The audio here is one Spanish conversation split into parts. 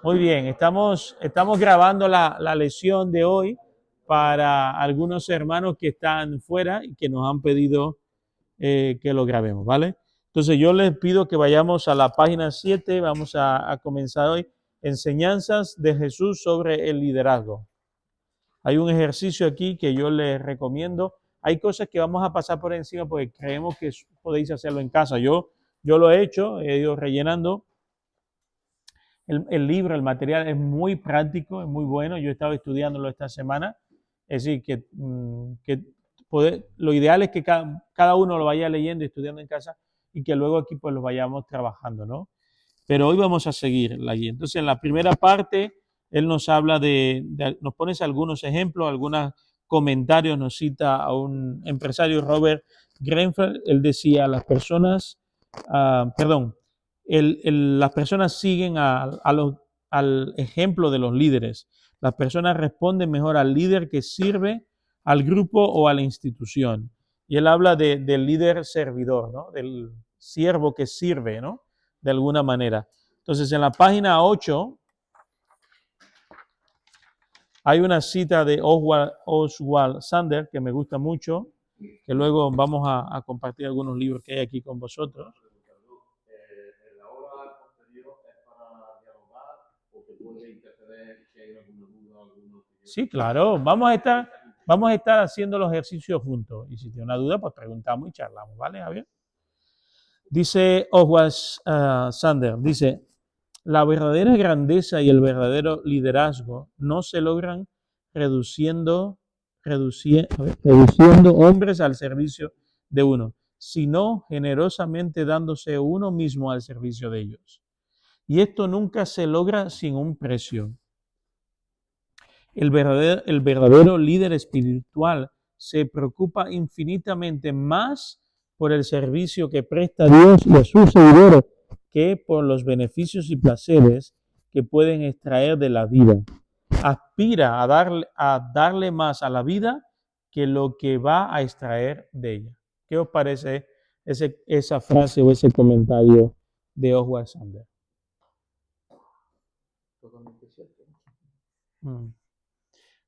Muy bien, estamos grabando la lección de hoy para algunos hermanos que están fuera y que nos han pedido que lo grabemos, ¿vale? Entonces yo les pido que vayamos a la página 7, vamos a comenzar hoy, enseñanzas de Jesús sobre el liderazgo. Hay un ejercicio aquí que yo les recomiendo. Hay cosas que vamos a pasar por encima porque creemos que podéis hacerlo en casa. Yo lo he hecho, he ido rellenando. El libro, el material es muy práctico, es muy bueno. Yo he estado estudiándolo esta semana. Es decir, que lo ideal es que cada uno lo vaya leyendo y estudiando en casa y que luego aquí pues lo vayamos trabajando, ¿no? Pero hoy vamos a seguir allí. Entonces, en la primera parte, él nos habla nos pone algunos ejemplos, algunos comentarios, nos cita a un empresario, Robert Grenfell. Él decía, las personas siguen al ejemplo de los líderes. Las personas responden mejor al líder que sirve al grupo o a la institución. Y él habla del líder servidor, ¿no? Del siervo que sirve, ¿no? De alguna manera. Entonces, en la página 8 hay una cita de Oswald Sanders que me gusta mucho, que luego vamos a compartir algunos libros que hay aquí con vosotros. La hora posterior es para dialogar o se puede interceder si hay alguna duda. Sí, claro, vamos a estar haciendo los ejercicios juntos y si tiene una duda, pues preguntamos y charlamos, ¿vale, Javier? Dice Oswald Sanders, dice, la verdadera grandeza y el verdadero liderazgo no se logran reduciendo hombres al servicio de uno, sino generosamente dándose uno mismo al servicio de ellos. Y esto nunca se logra sin un precio. El verdadero líder espiritual se preocupa infinitamente más por el servicio que presta a Dios y a sus seguidores que por los beneficios y placeres que pueden extraer de la vida. Aspira a darle más a la vida que lo que va a extraer de ella. ¿Qué os parece esa frase o ese comentario de Oswald Sanders? Totalmente cierto.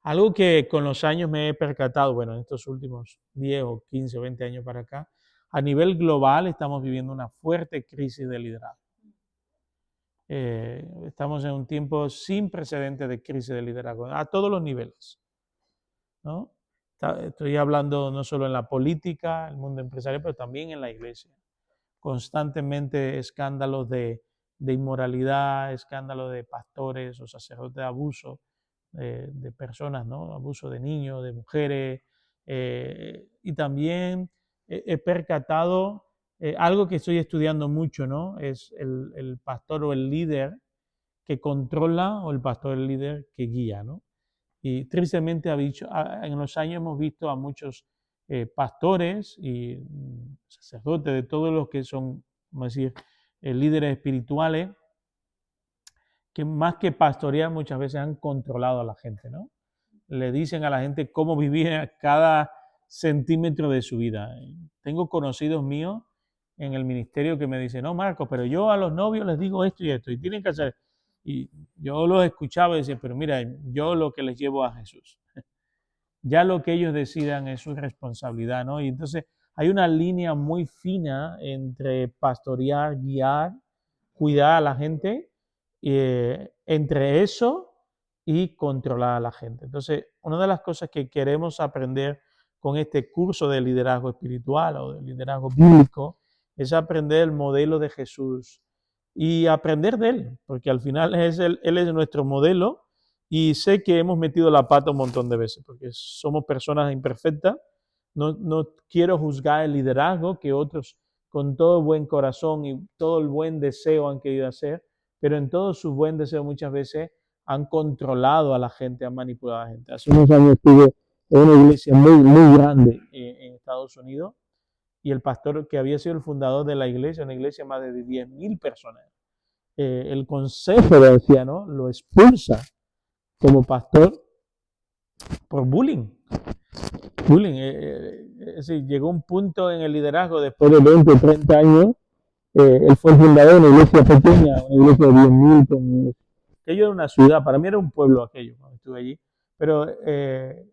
Algo que con los años me he percatado, bueno, en estos últimos 10 o 15 o 20 años para acá, a nivel global estamos viviendo una fuerte crisis de liderazgo. Estamos en un tiempo sin precedentes de crisis de liderazgo, a todos los niveles, ¿no? Estoy hablando no solo en la política, el mundo empresarial, pero también en la iglesia. Constantemente escándalos de inmoralidad, escándalos de pastores o sacerdotes de abuso de personas, ¿no? Abuso de niños, de mujeres. Y también he percatado algo que estoy estudiando mucho, ¿no? Es el pastor o el líder que controla o el pastor o el líder que guía, ¿no? Y tristemente en los años hemos visto a muchos pastores y sacerdotes de todos los que son, vamos a decir, líderes espirituales, que más que pastorear muchas veces han controlado a la gente, ¿no? Le dicen a la gente cómo vivir cada centímetro de su vida. Tengo conocidos míos en el ministerio que me dicen, no, Marco, pero yo a los novios les digo esto y tienen que hacer. Y yo los escuchaba y decía, pero mira, yo lo que les llevo a Jesús. Ya lo que ellos decidan es su responsabilidad, ¿no? Y entonces hay una línea muy fina entre pastorear, guiar, cuidar a la gente, entre eso y controlar a la gente. Entonces, una de las cosas que queremos aprender con este curso de liderazgo espiritual o de liderazgo bíblico es aprender el modelo de Jesús y aprender de él, porque al final él es nuestro modelo y sé que hemos metido la pata un montón de veces, porque somos personas imperfectas. No quiero juzgar el liderazgo que otros con todo buen corazón y todo el buen deseo han querido hacer, pero en todo su buen deseo muchas veces han controlado a la gente, han manipulado a la gente. Hace unos años estuve en una iglesia muy grande en Estados Unidos y el pastor que había sido el fundador de la iglesia, una iglesia de más de 10,000 personas, el consejo de ancianos lo expulsa como pastor por bullying. Es decir, llegó un punto en el liderazgo después de 20 o 30 años. Él fue el fundador de una iglesia pequeña, una iglesia de 10,000 con aquello era una ciudad, para mí era un pueblo aquello cuando estuve allí, pero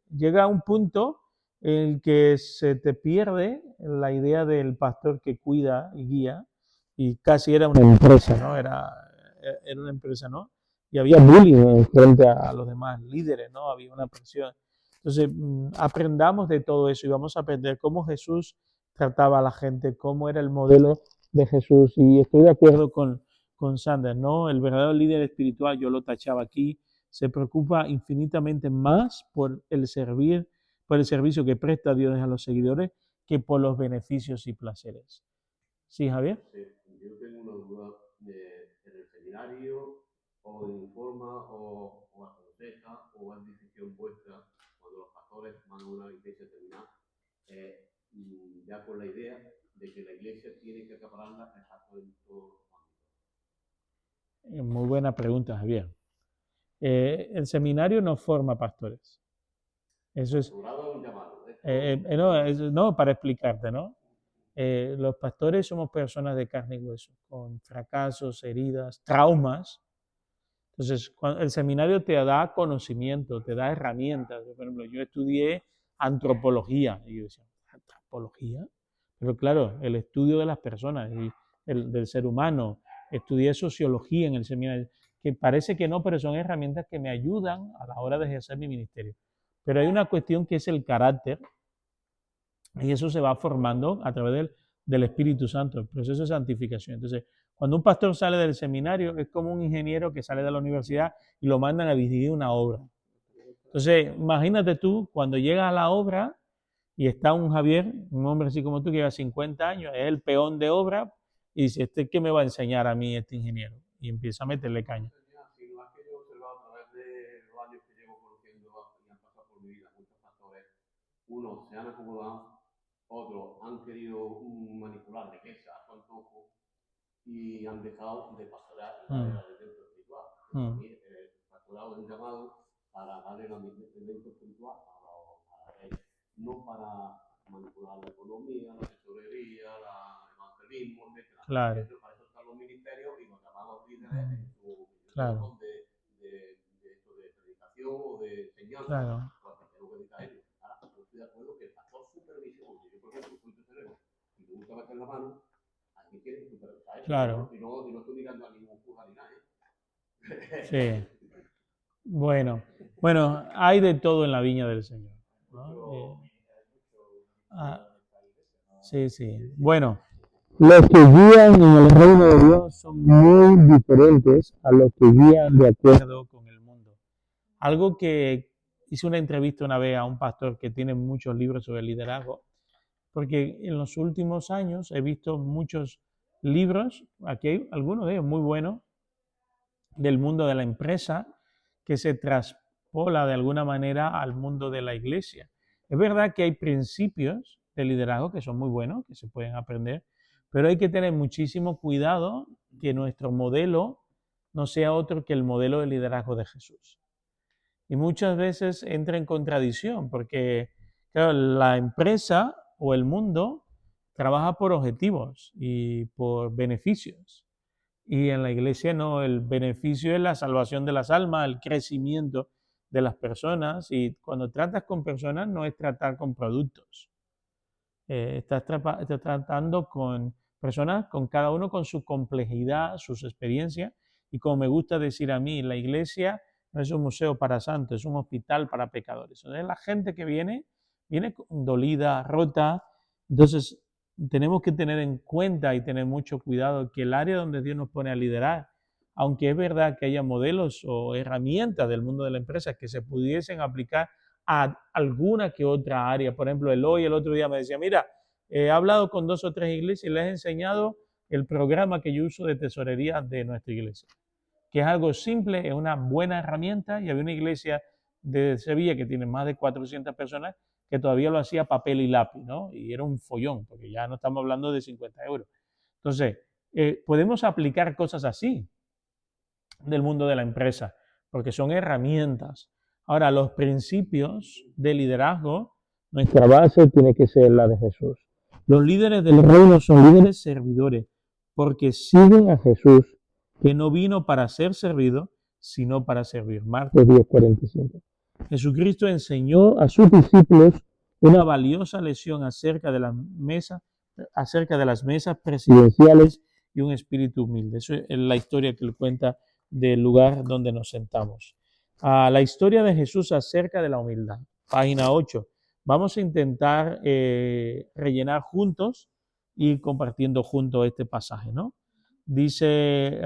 llega a un punto en el que se te pierde la idea del pastor que cuida y guía, y casi era una empresa, ¿no? Era una empresa, ¿no? Y había bullying frente a los demás líderes, ¿no? Había una presión. Entonces, aprendamos de todo eso y vamos a aprender cómo Jesús trataba a la gente, cómo era el modelo de Jesús. Y estoy de acuerdo con Sanders, ¿no? El verdadero líder espiritual, yo lo tachaba aquí, se preocupa infinitamente más por el servicio que presta Dios a los seguidores que por los beneficios y placeres. ¿Sí, Javier? Sí, yo tengo una duda en el seminario, o informa, o aconseja, o es decisión vuestra cuando los pastores van a una iglesia terminada, ya con la idea de que la iglesia tiene que acapararla en todos los ámbitos. Muy buena pregunta, Javier. El seminario no forma pastores. Eso es. Un llamado, No, para explicarte, ¿no? Los pastores somos personas de carne y hueso, con fracasos, heridas, traumas. Entonces, el seminario te da conocimiento, te da herramientas. Por ejemplo, yo estudié antropología. Y yo decía, ¿antropología? Pero claro, el estudio de las personas y del ser humano. Estudié sociología en el seminario, que parece que no, pero son herramientas que me ayudan a la hora de ejercer mi ministerio. Pero hay una cuestión que es el carácter, y eso se va formando a través del Espíritu Santo, el proceso de santificación. Entonces, cuando un pastor sale del seminario, es como un ingeniero que sale de la universidad y lo mandan a dirigir una obra. Entonces, imagínate tú, cuando llegas a la obra y está un Javier, un hombre así como tú, que lleva 50 años, es el peón de obra, y dice, ¿qué me va a enseñar a mí este ingeniero? Y empieza a meterle caña. Sí, lo que yo he observado a través de los años que llevo conociendo y han pasado por mi vida muchos pastores, unos se han acomodado, otros han querido manipular la iglesia a su antojo y han dejado de pastorear en la era del dentro espiritual. El pastorado es un llamado para darle el elemento espiritual a la iglesia, no para manipular la economía, la tesorería, el evangelismo, etc. Claro. Para eso están los ministerios y los llamados líderes en su Claro. de predicación o de enseñanza. Claro. Pues tengo que dedicar a ellos. Ahora, yo estoy de acuerdo que el pastor supervisión, yo por ejemplo soy tesorero y me gusta meter la mano, alguien tiene que supervisar eso. Claro. Y no estoy mirando a ningún puja ni nada. Sí. Bueno, hay de todo en la viña del Señor, ¿no? Sí, sí. Bueno, los que guían en el reino de Dios son muy diferentes a los que guían de acuerdo con el mundo. Algo que hice una entrevista una vez a un pastor que tiene muchos libros sobre liderazgo, porque en los últimos años he visto muchos libros, aquí hay algunos de ellos muy buenos, del mundo de la empresa, que se traspola de alguna manera al mundo de la iglesia. Es verdad que hay principios de liderazgo que son muy buenos, que se pueden aprender, pero hay que tener muchísimo cuidado que nuestro modelo no sea otro que el modelo de liderazgo de Jesús. Y muchas veces entra en contradicción, porque claro, la empresa o el mundo trabaja por objetivos y por beneficios. Y en la iglesia no, el beneficio es la salvación de las almas, el crecimiento de las personas. Y cuando tratas con personas no es tratar con productos. Estás tratando con personas, con cada uno con su complejidad, sus experiencias. Y como me gusta decir a mí, la iglesia no es un museo para santos, es un hospital para pecadores. Entonces, la gente que viene dolida, rota. Entonces, tenemos que tener en cuenta y tener mucho cuidado que el área donde Dios nos pone a liderar, aunque es verdad que haya modelos o herramientas del mundo de la empresa que se pudiesen aplicar a alguna que otra área. Por ejemplo, Eloy el otro día me decía, mira, he hablado con 2 o 3 iglesias y les he enseñado el programa que yo uso de tesorería de nuestra iglesia, que es algo simple, es una buena herramienta, y había una iglesia de Sevilla que tiene más de 400 personas que todavía lo hacía papel y lápiz, ¿no? Y era un follón, porque ya no estamos hablando de 50 euros. Entonces, podemos aplicar cosas así del mundo de la empresa, porque son herramientas. Ahora, los principios de liderazgo, nuestra base tiene que ser la de Jesús. Los líderes del reino son líderes servidores, porque siguen a Jesús, que no vino para ser servido, sino para servir. Marcos 10:47. Jesucristo enseñó a sus discípulos una valiosa lección acerca de las mesas presidenciales y un espíritu humilde. Eso es la historia que él cuenta del lugar donde nos sentamos. La historia de Jesús acerca de la humildad. Página 8. Vamos a intentar rellenar juntos y compartiendo juntos este pasaje, ¿no? Dice,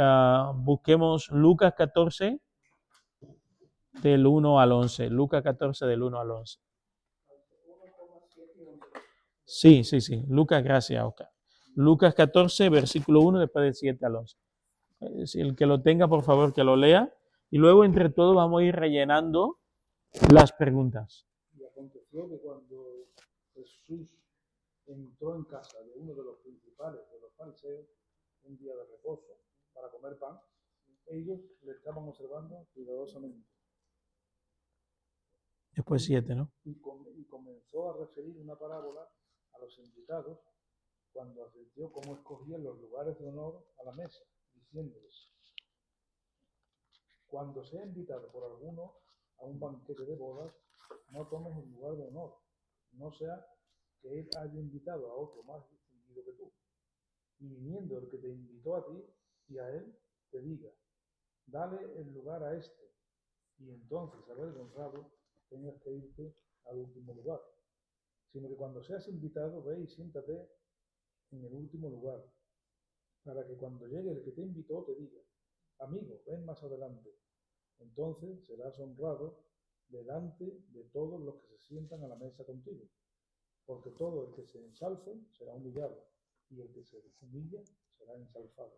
busquemos Lucas 14, del 1 al 11. Lucas 14, del 1 al 11. Sí. Lucas, gracias, Oscar. Lucas 14, versículo 1, después del 7 al 11. El que lo tenga, por favor, que lo lea. Y luego, entre todos, vamos a ir rellenando las preguntas. Y aconteció que cuando Jesús entró en casa de uno de los principales de los fariseos, un día de reposo, para comer pan, ellos le estaban observando cuidadosamente. Después 7, ¿no? Y comenzó a referir una parábola a los invitados cuando advirtió cómo escogían los lugares de honor a la mesa, diciéndoles: cuando sea invitado por alguno a un banquete de bodas, no tomes el lugar de honor, no sea que él haya invitado a otro más distinguido que tú, y viniendo el que te invitó a ti y a él, te diga: dale el lugar a este, y entonces, avergonzado, tengas que irte al último lugar. Sino que cuando seas invitado, ve y siéntate en el último lugar, para que cuando llegue el que te invitó te diga: amigo, ven más adelante. Entonces serás honrado delante de todos los que se sientan a la mesa contigo. Porque todo el que se ensalce será humillado, y el que se humilla será ensalzado.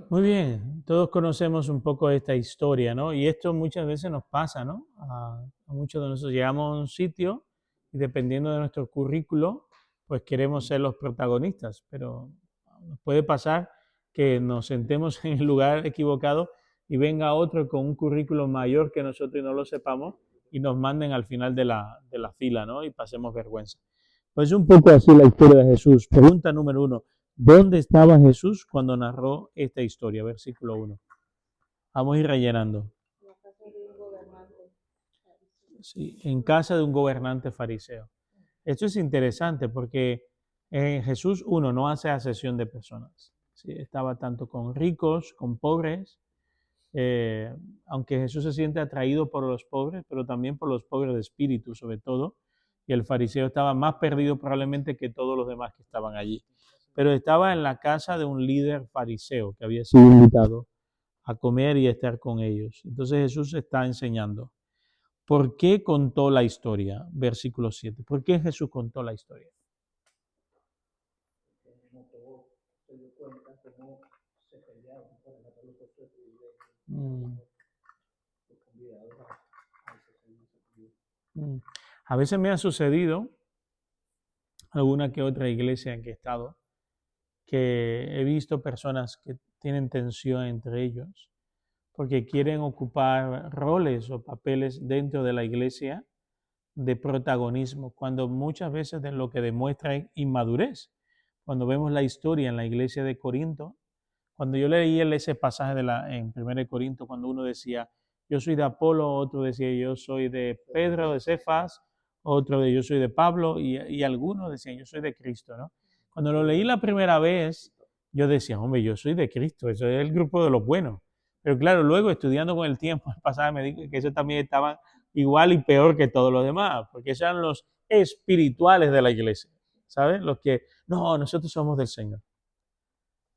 Muy bien, todos conocemos un poco esta historia, ¿no? Y esto muchas veces nos pasa, ¿no? A muchos de nosotros llegamos a un sitio y dependiendo de nuestro currículo, pues queremos ser los protagonistas, pero nos puede pasar que nos sentemos en el lugar equivocado y venga otro con un currículo mayor que nosotros y no lo sepamos y nos manden al final de la fila, ¿no? Y pasemos vergüenza. Pues un poco así la historia de Jesús. Pregunta número 1. ¿Dónde estaba Jesús cuando narró esta historia? Versículo 1. Vamos a ir rellenando. En la casa de un gobernante fariseo. Sí, en casa de un gobernante fariseo. Esto es interesante porque Jesús, uno, no hace acepción de personas. ¿Sí? Estaba tanto con ricos, con pobres, aunque Jesús se siente atraído por los pobres, pero también por los pobres de espíritu, sobre todo. Y el fariseo estaba más perdido probablemente que todos los demás que estaban allí. Pero estaba en la casa de un líder fariseo que había sido invitado a comer y a estar con ellos. Entonces Jesús está enseñando. ¿Por qué contó la historia? Versículo 7. ¿Por qué Jesús contó la historia? Se dio cuenta cómo se peleaban para matar los puestos de privilegio. Los convidados a ese servicio. A veces me ha sucedido, alguna que otra iglesia en que he estado, que he visto personas que tienen tensión entre ellos porque quieren ocupar roles o papeles dentro de la iglesia de protagonismo, cuando muchas veces de lo que demuestra es inmadurez. Cuando vemos la historia en la iglesia de Corinto, cuando yo leí ese pasaje en 1 Corinto, cuando uno decía, yo soy de Apolo, otro decía, yo soy de Pedro, de Cefas, otro de yo soy de Pablo, y algunos decían, yo soy de Cristo, ¿no? Cuando lo leí la primera vez, yo decía, hombre, yo soy de Cristo, eso es el grupo de los buenos. Pero claro, luego estudiando con el tiempo, el pasaje me dijo que eso también estaban igual y peor que todos los demás, porque esos eran los espirituales de la iglesia, ¿sabes? Los que, no, nosotros somos del Señor.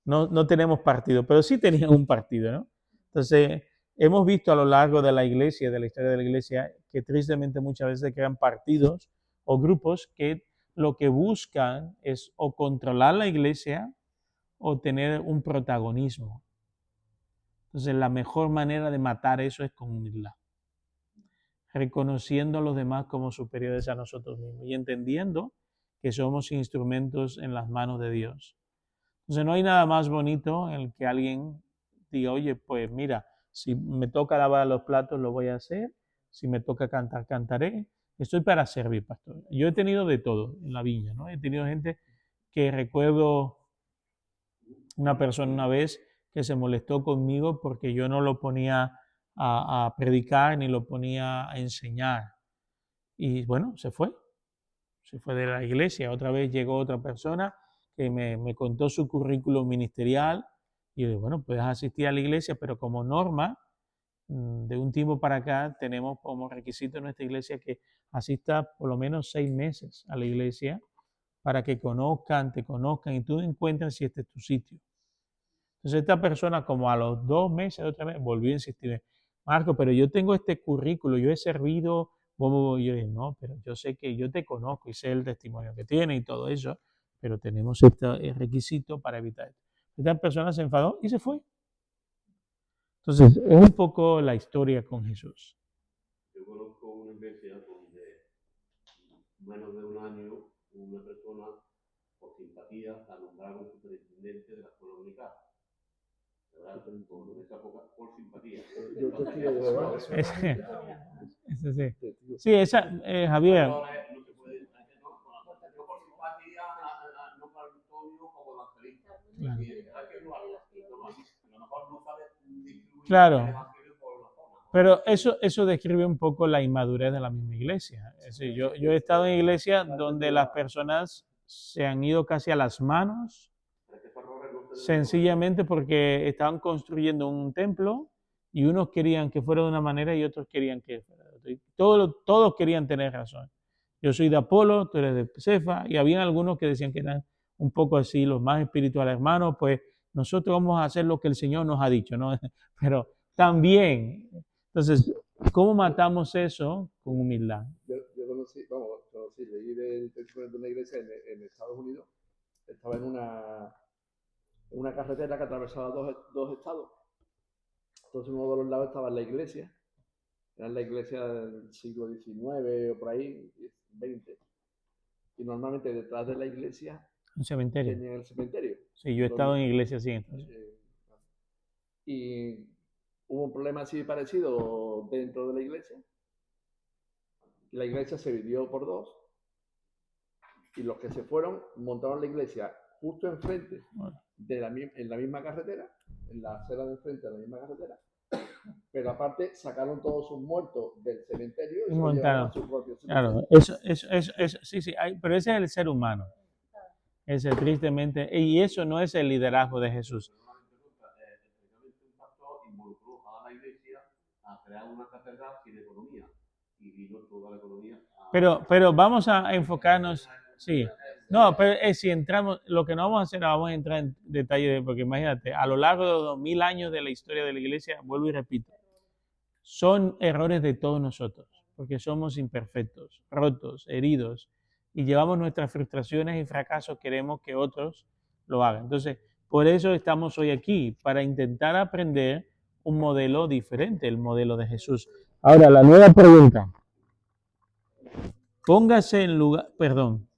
No tenemos partido, pero sí tenían un partido, ¿no? Entonces, hemos visto a lo largo de la iglesia, de la historia de la iglesia, que tristemente muchas veces se crean partidos o grupos que lo que buscan es o controlar la iglesia o tener un protagonismo. Entonces, la mejor manera de matar eso es con humildad, reconociendo a los demás como superiores a nosotros mismos y entendiendo que somos instrumentos en las manos de Dios. Entonces no hay nada más bonito en el que alguien diga, oye, pues mira, si me toca lavar los platos lo voy a hacer, si me toca cantar, cantaré, estoy para servir, pastor. Yo he tenido de todo en la viña, ¿no? He tenido gente que recuerdo una persona una vez que se molestó conmigo porque yo no lo ponía a predicar ni lo ponía a enseñar. Y bueno, se fue de la iglesia. Otra vez llegó otra persona que me contó su currículum ministerial y yo digo, bueno, puedes asistir a la iglesia, pero como norma, de un tiempo para acá tenemos como requisito en nuestra iglesia que asista por lo menos 6 meses a la iglesia para que te conozcan y tú encuentres si este es tu sitio. Entonces esta persona como a los 2 meses, otra vez, volvió a insistir, Marco, pero yo tengo este currículo, yo he servido, y yo dije, no, pero yo sé que yo te conozco y sé el testimonio que tiene y todo eso, pero tenemos este requisito para evitar esto. Esta persona se enfadó y se fue. Entonces, es un poco la historia con Jesús. Yo conozco una iglesia donde menos de un año una persona, por simpatía, la nombraron superintendente de la escuela dominical. ¿Verdad? Por esa época, por simpatía. Yo testigo de Jehová. Sí, esa, Javier. No se puede, no por simpatía, no para Antonio como evangelista. Claro. Hay que evaluarlo. A lo mejor no sabe distribuir Claro. el evangelio por la zona. Pero eso describe un poco la inmadurez de la misma iglesia. Es decir, yo he estado en iglesias donde las personas se han ido casi a las manos, sencillamente porque estaban construyendo un templo y unos querían que fuera de una manera y otros querían que fuera de otra. Todos querían tener razón. Yo soy de Apolo, tú eres de Cefa, y había algunos que decían que eran un poco así, los más espirituales, hermanos, pues nosotros vamos a hacer lo que el Señor nos ha dicho, ¿no? Pero también, entonces, ¿cómo matamos eso? Con humildad. Yo conocí, leí del testimonio de una iglesia en Estados Unidos. Estaba en una carretera que atravesaba dos estados. Entonces, uno de los lados estaba en la iglesia. Era la iglesia del siglo XIX o por ahí, XX. Y normalmente detrás de la iglesia Un cementerio. tenían el cementerio. Sí, yo he estado en iglesias así. Entonces. Y hubo un problema así parecido dentro de la iglesia. La iglesia se dividió por dos y los que se fueron montaron la iglesia justo enfrente en la misma carretera, en la acera de enfrente de la misma carretera, pero aparte sacaron todos sus muertos del cementerio y montaron a su propio cementerio. Claro, sí, pero ese es el ser humano. Ese tristemente, y eso no es el liderazgo de Jesús. Un pastor involucró a la iglesia a crear una catedral sin economía y vino toda la economía. Pero vamos a enfocarnos, sí. No, pero si entramos, lo que no vamos a hacer, vamos a entrar en detalle, porque imagínate, a lo largo de 2000 años de la historia de la iglesia, vuelvo y repito, son errores de todos nosotros, porque somos imperfectos, rotos, heridos, y llevamos nuestras frustraciones y fracasos, queremos que otros lo hagan. Entonces, por eso estamos hoy aquí, para intentar aprender un modelo diferente, el modelo de Jesús. Ahora, la nueva pregunta. Póngase en lugar, perdón.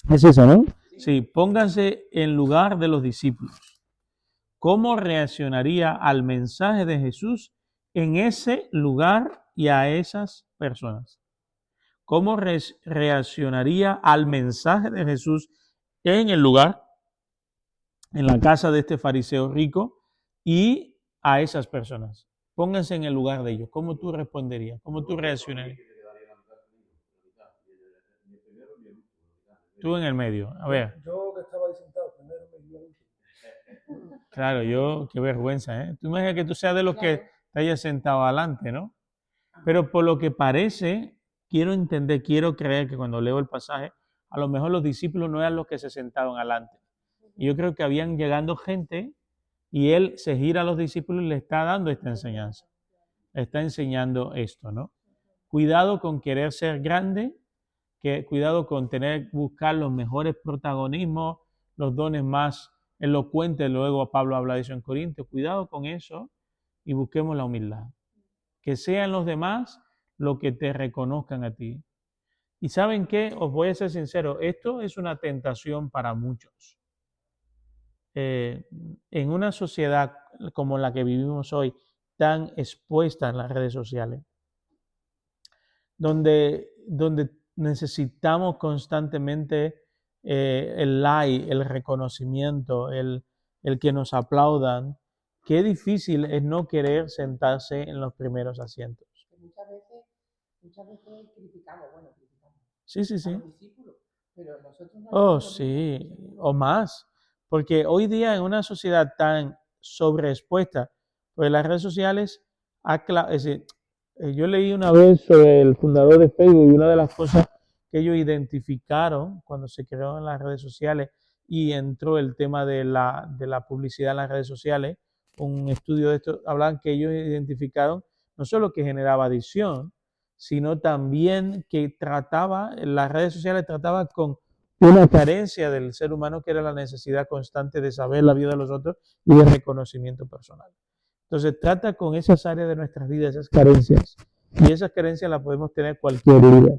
¿Es eso, no? Sí, póngase en lugar de los discípulos. ¿Cómo reaccionaría al mensaje de Jesús en ese lugar y a esas personas? ¿Cómo reaccionaría al mensaje de Jesús en el lugar, en la casa de este fariseo rico y a esas personas? Pónganse en el lugar de ellos. ¿Cómo tú responderías? ¿Cómo tú reaccionarías? Tú en el medio. A ver. Yo que estaba ahí sentado, primero me dio el último. Claro, qué vergüenza, ¿eh? Tú imaginas que tú seas de los que te hayas sentado adelante, ¿no? Pero por lo que parece, quiero creer que cuando leo el pasaje, a lo mejor los discípulos no eran los que se sentaron adelante. Y yo creo que habían llegando gente y él se gira a los discípulos y le está dando esta enseñanza. Le está enseñando esto, ¿no? Cuidado con querer ser grande, cuidado con buscar los mejores protagonismos, los dones más elocuentes. Luego Pablo habla de eso en Corintios. Cuidado con eso y busquemos la humildad. Que sean los demás lo que te reconozcan a ti. Y ¿saben qué? Os voy a ser sincero, esto es una tentación para muchos. En una sociedad como la que vivimos hoy, tan expuesta en las redes sociales, donde necesitamos constantemente el like, el reconocimiento, el el que nos aplaudan. Qué difícil es no querer sentarse en los primeros asientos. Que muchas veces criticamos Sí, sí, a sí. los discípulos, pero nosotros no Oh, hacemos lo mismo. sí, o más. Porque hoy día en una sociedad tan sobreexpuesta, pues las redes sociales, es decir, yo leí una vez sobre el fundador de Facebook y una de las cosas que ellos identificaron cuando se creó en las redes sociales y entró el tema de la publicidad en las redes sociales, un estudio de esto, hablan que ellos identificaron no solo que generaba adicción, sino también que las redes sociales trataba con una carencia del ser humano que era la necesidad constante de saber la vida de los otros y de reconocimiento personal. Entonces trata con esas áreas de nuestras vidas, esas carencias, y esas carencias las podemos tener cualquier líder.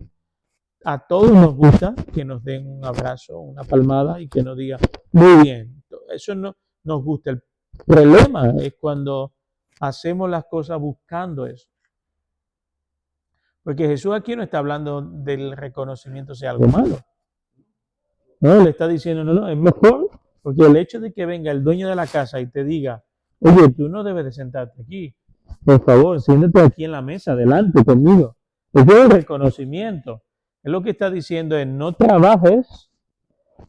A todos nos gusta que nos den un abrazo, una palmada y que nos digan, muy bien, eso no nos gusta. El problema es cuando hacemos las cosas buscando eso. Porque Jesús aquí no está hablando del reconocimiento sea algo malo. No, le está diciendo, no, es mejor, porque el hecho de que venga el dueño de la casa y te diga, oye, tú no debes de sentarte aquí, por favor, siéntate aquí en la mesa, delante conmigo. Eso es el reconocimiento. Es lo que está diciendo es, no trabajes,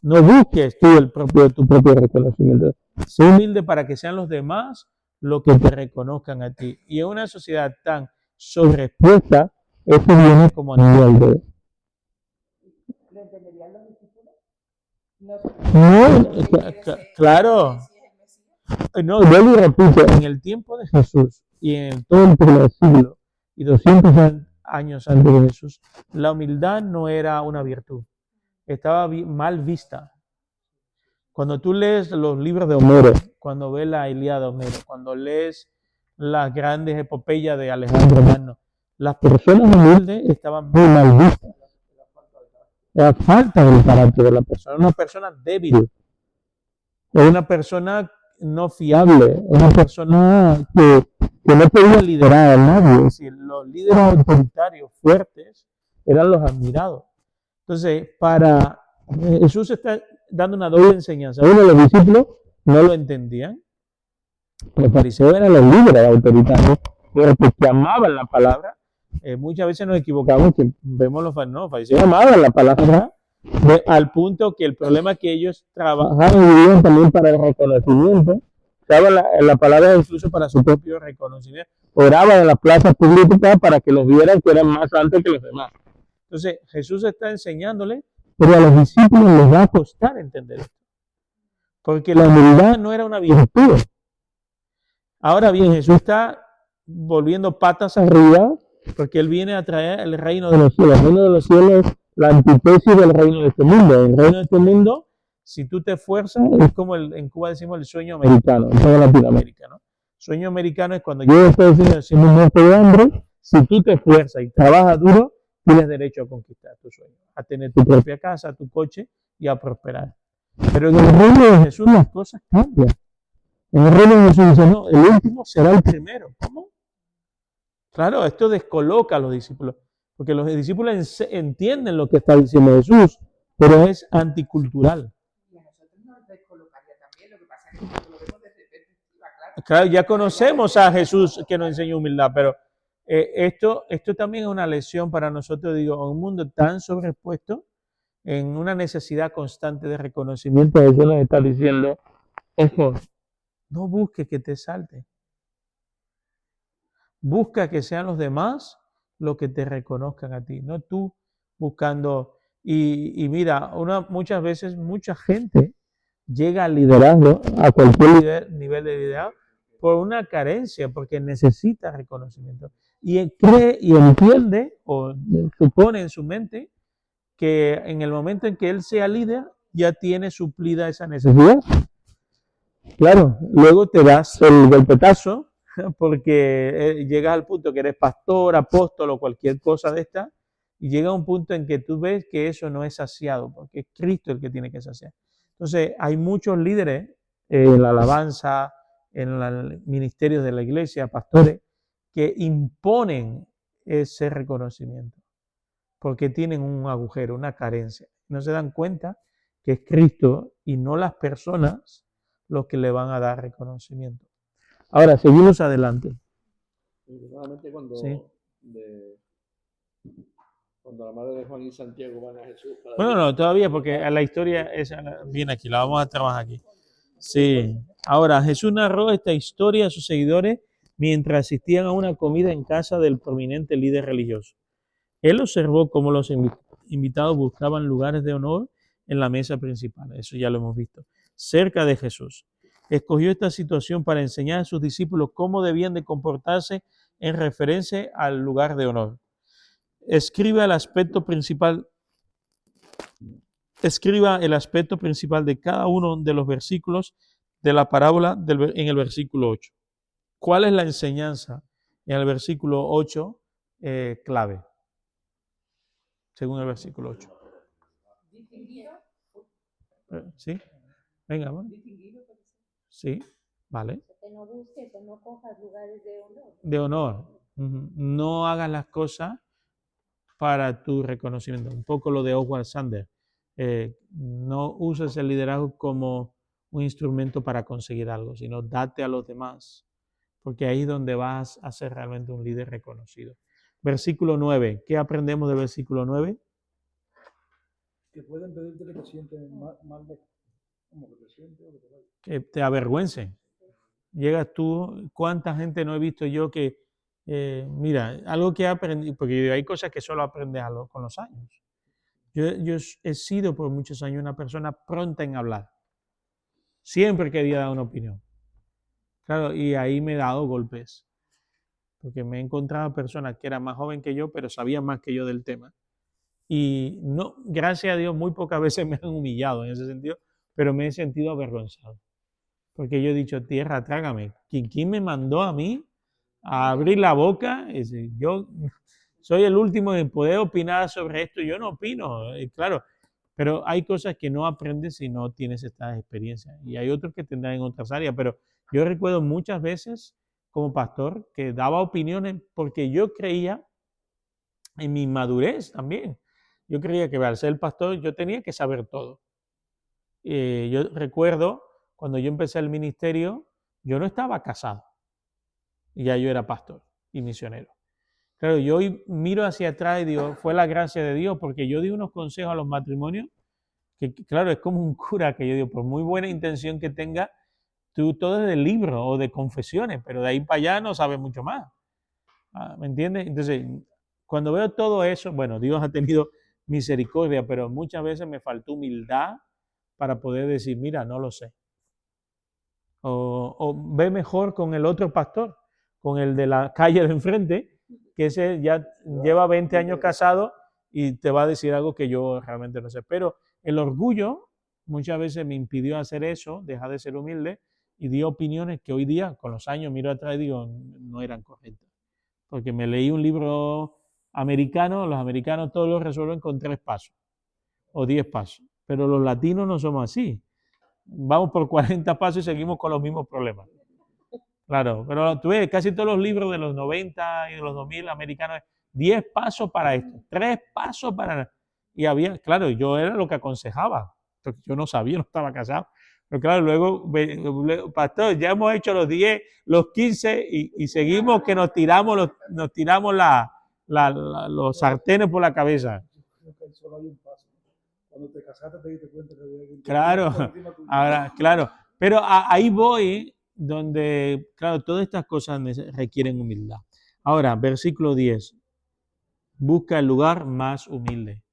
no busques tú tu propio reconocimiento. Sé humilde para que sean los demás los que te reconozcan a ti. Y en una sociedad tan sobreexpuesta, eso viene como anillo al dedo. ¿Lo entenderían los discípulos? Claro. No, yo le repito, en el tiempo de Jesús y en todo el primer siglo y 200 años antes de Jesús, la humildad no era una virtud, estaba mal vista. Cuando tú lees los libros de Homero, cuando ves la Ilíada de Homero, cuando lees las grandes epopeyas de Alejandro Magno, las personas humildes estaban muy mal vistas. La falta del carácter de la persona, una persona débil, una persona no fiable, una persona que no podía liderar a nadie. Es decir, los líderes autoritarios fuertes eran los admirados. Entonces, Jesús está dando una doble enseñanza. Uno, los discípulos no lo entendían. Los fariseos eran los líderes autoritarios, pero porque amaban la palabra. Muchas veces nos equivocamos que vemos los fariseos amaban la palabra al punto que el problema es que ellos trabajaban y vivían también para el reconocimiento, usaban la palabra incluso para su propio reconocimiento, oraban en las plazas públicas para que los vieran que eran más santos que los demás. Entonces Jesús está enseñándole, pero a los discípulos les va a costar entender esto, porque la humildad no era una virtud. Ahora bien, Jesús está volviendo patas arriba porque Él viene a traer el reino de los cielos. El reino de los cielos es la antítesis del reino de este mundo. El reino de este mundo, si tú te esfuerzas, es como en Cuba decimos el sueño americano, en toda Latinoamérica, ¿no? Sueño americano es cuando yo estoy haciendo un muerto de hambre, si tú te esfuerzas y trabajas duro, tienes derecho a conquistar tu sueño, a tener tu propia casa, tu coche y a prosperar. Pero en el reino de Jesús las cosas cambian. En el reino de Jesús dice, no, el último será el primero. ¿Cómo? Claro, esto descoloca a los discípulos, porque los discípulos entienden lo que está diciendo Jesús, pero es anticultural. Y a nosotros nos descolocaría también, lo que pasa es que nosotros lo vemos desde perspectiva, claro. Claro, ya conocemos a Jesús que nos enseña humildad, pero esto también es una lección para nosotros, digo, en un mundo tan sobreexpuesto, en una necesidad constante de reconocimiento. Jesús nos está diciendo, ojo, no busques que te salte. Busca que sean los demás los que te reconozcan a ti, no tú buscando. Y mira, muchas veces mucha gente llega al liderazgo, a cualquier nivel de liderazgo, por una carencia, porque necesita reconocimiento. Y cree y entiende o supone en su mente que en el momento en que él sea líder, ya tiene suplida esa necesidad. Claro, luego te das el golpetazo porque llegas al punto que eres pastor, apóstol o cualquier cosa de esta, y llega un punto en que tú ves que eso no es saciado, porque es Cristo el que tiene que saciar. Entonces, hay muchos líderes en la alabanza, en los ministerios de la iglesia, pastores, que imponen ese reconocimiento, porque tienen un agujero, una carencia. No se dan cuenta que es Cristo y no las personas los que le van a dar reconocimiento. Ahora, seguimos adelante. Nuevamente Sí. cuando la madre de Juan y Santiago van a Jesús. Bueno, no, todavía, porque la historia viene aquí, la vamos a trabajar aquí. Sí. Ahora, Jesús narró esta historia a sus seguidores mientras asistían a una comida en casa del prominente líder religioso. Él observó cómo los invitados buscaban lugares de honor en la mesa principal. Eso ya lo hemos visto. Cerca de Jesús. Escogió esta situación para enseñar a sus discípulos cómo debían de comportarse en referencia al lugar de honor. Escriba el aspecto principal de cada uno de los versículos de la parábola en el versículo 8. ¿Cuál es la enseñanza en el versículo 8 clave? Según el versículo 8. ¿Sí? Venga, bueno. Sí, vale. Que no busques o no cojas lugares de honor. De honor. No hagas las cosas para tu reconocimiento. Un poco lo de Oswald Sanders. No uses el liderazgo como un instrumento para conseguir algo, sino date a los demás, porque ahí es donde vas a ser realmente un líder reconocido. Versículo 9. ¿Qué aprendemos del versículo 9? Que pueden pedirte que te sientes mal de como que te sientes o que te vayas. Que te avergüencen. Llegas tú, ¿cuánta gente no he visto yo que, mira, algo que he aprendido, porque hay cosas que solo aprendes con los años. Yo he sido por muchos años una persona pronta en hablar. Siempre quería dar una opinión. Claro, y ahí me he dado golpes. Porque me he encontrado personas que eran más jóvenes que yo, pero sabían más que yo del tema. Y no, gracias a Dios, muy pocas veces me han humillado en ese sentido, pero me he sentido avergonzado. Porque yo he dicho, tierra, trágame. ¿Quién me mandó a mí a abrir la boca? Yo soy el último en poder opinar sobre esto. Yo no opino, claro. Pero hay cosas que no aprendes si no tienes estas experiencias. Y hay otros que tendrán en otras áreas. Pero yo recuerdo muchas veces como pastor que daba opiniones porque yo creía en mi madurez también. Yo creía que al ser el pastor yo tenía que saber todo. Yo recuerdo cuando yo empecé el ministerio, yo no estaba casado. Y ya yo era pastor y misionero. Claro, yo hoy miro hacia atrás y digo, fue la gracia de Dios, porque yo di unos consejos a los matrimonios que, claro, es como un cura que yo digo, por muy buena intención que tenga, tú todo es de libro o de confesiones, pero de ahí para allá no sabes mucho más. ¿Me entiendes? Entonces, cuando veo todo eso, bueno, Dios ha tenido misericordia, pero muchas veces me faltó humildad para poder decir, mira, no lo sé. O ve mejor con el otro pastor, con el de la calle de enfrente, que ese ya lleva 20 años casado y te va a decir algo que yo realmente no sé. Pero el orgullo muchas veces me impidió hacer eso, dejar de ser humilde y di opiniones que hoy día, con los años, miro atrás y digo, no eran correctas. Porque me leí un libro americano, los americanos todos lo resuelven con 3 pasos o 10 pasos, pero los latinos no somos así. Vamos por 40 pasos y seguimos con los mismos problemas. Claro, pero tú ves, casi todos los libros de los 90 y de los 2000 americanos, 10 pasos para esto, 3 pasos para... Y había, claro, yo era lo que aconsejaba, porque yo no sabía, no estaba casado. Pero claro, luego, pastor, ya hemos hecho los 10, los 15 y seguimos que nos tiramos los sartenes por la cabeza. Solo hay un paso. Cuando te casaste te diste cuenta que había alguien. Claro, ahora, claro. Pero ahí voy donde, claro, todas estas cosas requieren humildad. Ahora, versículo 10. Busca el lugar más humilde.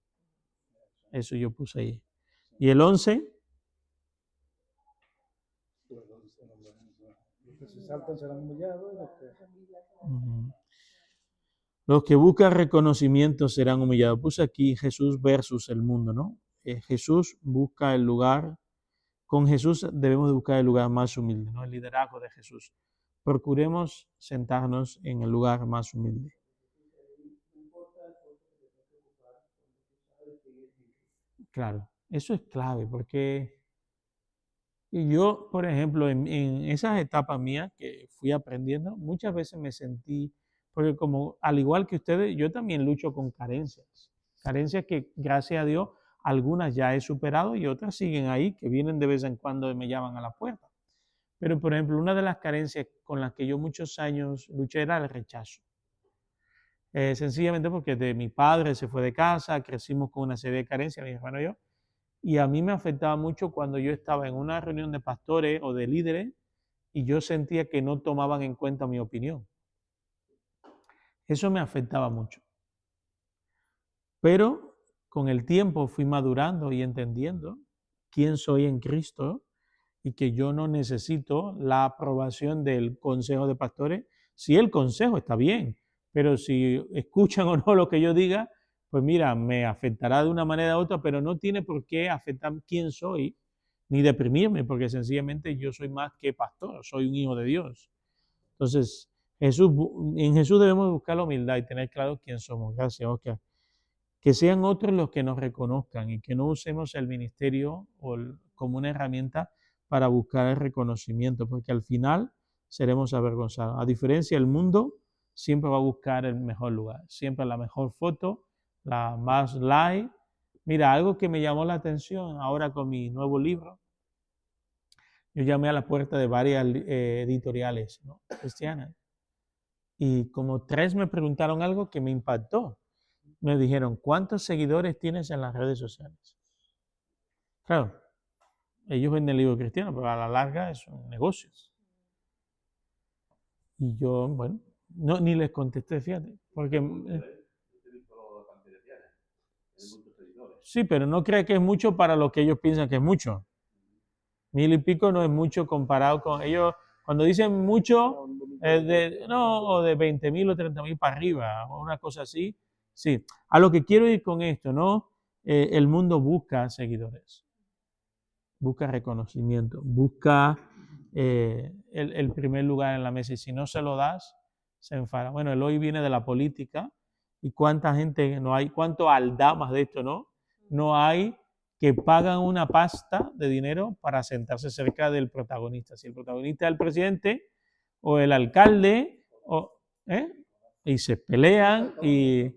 Eso yo puse ahí. Y el 11. Los que se saltan serán humillados y los que... Los que buscan reconocimiento serán humillados. Puse aquí Jesús versus el mundo, ¿no? Jesús busca el lugar. Con Jesús debemos de buscar el lugar más humilde, ¿no? El liderazgo de Jesús. Procuremos sentarnos en el lugar más humilde. Claro, eso es clave porque yo, por ejemplo, en esas etapas mías que fui aprendiendo, muchas veces me sentí, porque como al igual que ustedes, yo también lucho con carencias que gracias a Dios algunas ya he superado y otras siguen ahí, que vienen de vez en cuando y me llaman a la puerta. Pero, por ejemplo, una de las carencias con las que yo muchos años luché era el rechazo. Sencillamente porque de mi padre se fue de casa, crecimos con una serie de carencias, mi hermano y yo, y a mí me afectaba mucho cuando yo estaba en una reunión de pastores o de líderes y yo sentía que no tomaban en cuenta mi opinión. Eso me afectaba mucho. Pero con el tiempo fui madurando y entendiendo quién soy en Cristo y que yo no necesito la aprobación del consejo de pastores. Si el consejo está bien, pero si escuchan o no lo que yo diga, pues mira, me afectará de una manera u otra, pero no tiene por qué afectar quién soy, ni deprimirme, porque sencillamente yo soy más que pastor, soy un hijo de Dios. Entonces, en Jesús debemos buscar la humildad y tener claro quién somos. Gracias, Oscar. Que sean otros los que nos reconozcan y que no usemos el ministerio como una herramienta para buscar el reconocimiento, porque al final seremos avergonzados. A diferencia del mundo, siempre va a buscar el mejor lugar, siempre la mejor foto, la más like. Mira, algo que me llamó la atención ahora con mi nuevo libro, yo llamé a la puerta de varias editoriales, ¿no?, cristianas, y como 3 me preguntaron algo que me impactó. Me dijeron, ¿cuántos seguidores tienes en las redes sociales? Claro, ellos venden libros cristianos, pero a la larga es un negocio. Y yo, bueno, no, ni les contesté, fíjate, porque... Sí, pero no cree que es mucho para lo que ellos piensan que es mucho. 1000 y pico no es mucho comparado con ellos. Cuando dicen mucho, o de 20,000 o 30,000 para arriba, o una cosa así. Sí, a lo que quiero ir con esto, ¿no? El mundo busca seguidores, busca reconocimiento, busca el primer lugar en la mesa, y si no se lo das, se enfada. Bueno, el hoy viene de la política, y cuánta gente no hay, cuánto aldamas de esto, ¿no? No hay que pagan una pasta de dinero para sentarse cerca del protagonista. Si el protagonista es el presidente o el alcalde, y se pelean, y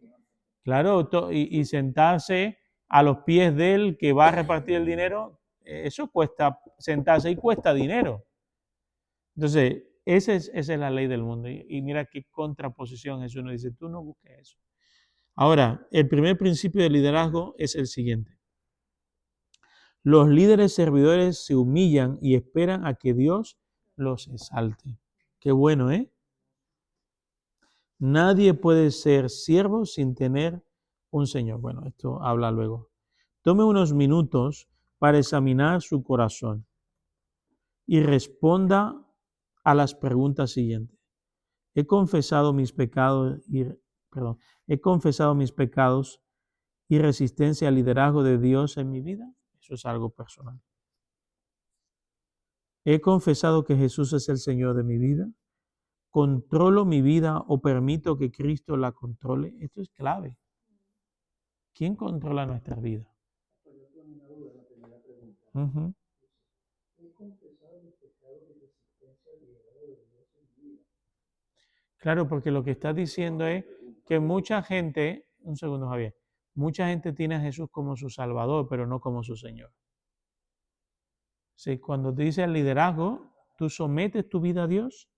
claro, y sentarse a los pies de él que va a repartir el dinero, eso cuesta, sentarse y cuesta dinero. Entonces, esa es la ley del mundo. Y mira qué contraposición Jesús nos dice, tú no busques eso. Ahora, el primer principio de liderazgo es el siguiente. Los líderes servidores se humillan y esperan a que Dios los exalte. Qué bueno, ¿eh? Nadie puede ser siervo sin tener un Señor. Bueno, esto habla luego. Tome unos minutos para examinar su corazón y responda a las preguntas siguientes. He confesado mis pecados y resistencia al liderazgo de Dios en mi vida. Eso es algo personal. He confesado que Jesús es el Señor de mi vida. ¿Controlo mi vida o permito que Cristo la controle? Esto es clave. ¿Quién controla nuestra vida? Yo tengo una duda en la primera pregunta. Uh-huh. He confesado mis pecados y resistencia al liderazgo de Dios en mi vida. Claro, porque lo que está diciendo es que mucha gente, un segundo Javier, mucha gente tiene a Jesús como su Salvador, pero no como su Señor. Sí, cuando te dice el liderazgo, tú sometes tu vida a Dios,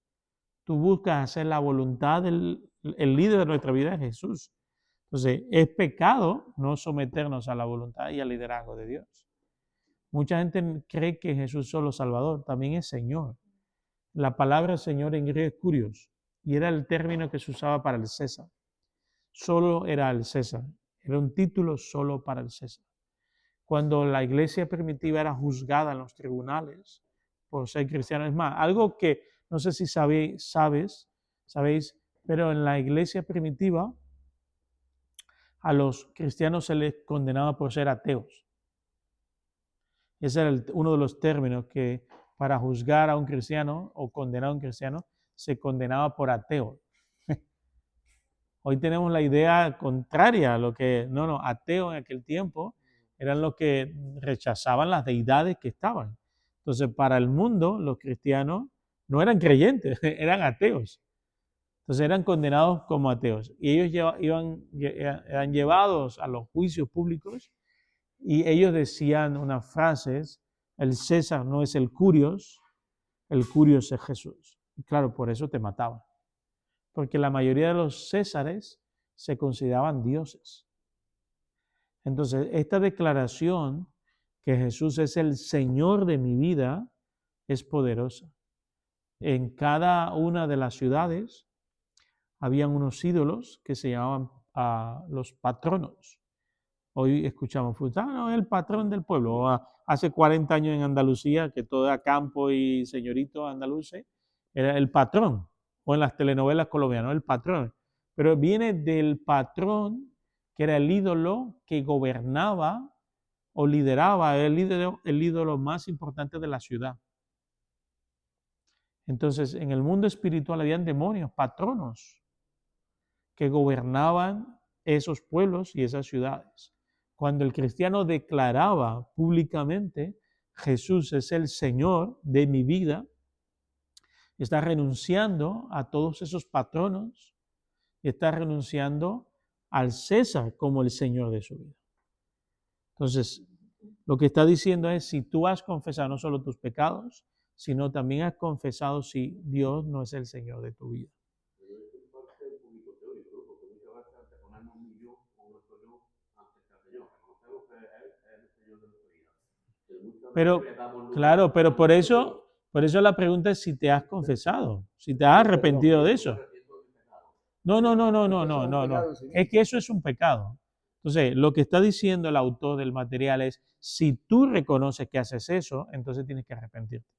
tú buscas hacer la voluntad el líder de nuestra vida es Jesús. Entonces, es pecado no someternos a la voluntad y al liderazgo de Dios. Mucha gente cree que Jesús es solo Salvador, también es Señor. La palabra Señor en griego es kurios, y era el término que se usaba para el César. Solo era el César, era un título solo para el César. Cuando la iglesia primitiva era juzgada en los tribunales por ser cristiano, es más, algo que no sé si sabéis, pero en la iglesia primitiva a los cristianos se les condenaba por ser ateos. Ese era uno de los términos que para juzgar a un cristiano o condenar a un cristiano se condenaba por ateo. Hoy tenemos la idea contraria a lo que, ateo en aquel tiempo eran los que rechazaban las deidades que estaban. Entonces, para el mundo, los cristianos no eran creyentes, eran ateos. Entonces, eran condenados como ateos. Y ellos eran llevados a los juicios públicos y ellos decían unas frases, el César no es el kurios, el curios es Jesús. Y claro, por eso te mataban. Porque la mayoría de los césares se consideraban dioses. Entonces, esta declaración que Jesús es el Señor de mi vida es poderosa. En cada una de las ciudades habían unos ídolos que se llamaban los patronos. Hoy escuchamos, no, el patrón del pueblo. Hace 40 años en Andalucía, que todo era campo y señoritos andaluces, era el patrón. O en las telenovelas colombianas, el patrón. Pero viene del patrón, que era el ídolo que gobernaba o lideraba, el ídolo más importante de la ciudad. Entonces, en el mundo espiritual habían demonios, patronos, que gobernaban esos pueblos y esas ciudades. Cuando el cristiano declaraba públicamente, Jesús es el Señor de mi vida, está renunciando a todos esos patronos y está renunciando al César como el Señor de su vida. Entonces, lo que está diciendo es, si tú has confesado no solo tus pecados, sino también has confesado si Dios no es el Señor de tu vida. Pero eso es parte del público teórico, ¿no? Porque muchas veces anteponemos un yo o nuestro yo antes que al Señor. Reconocemos que Él es el Señor de nuestra vida. Pero, claro, pero por eso la pregunta es si te has confesado, si te has arrepentido de eso. No. Es que eso es un pecado. Entonces, lo que está diciendo el autor del material es, si tú reconoces que haces eso, entonces tienes que arrepentirte.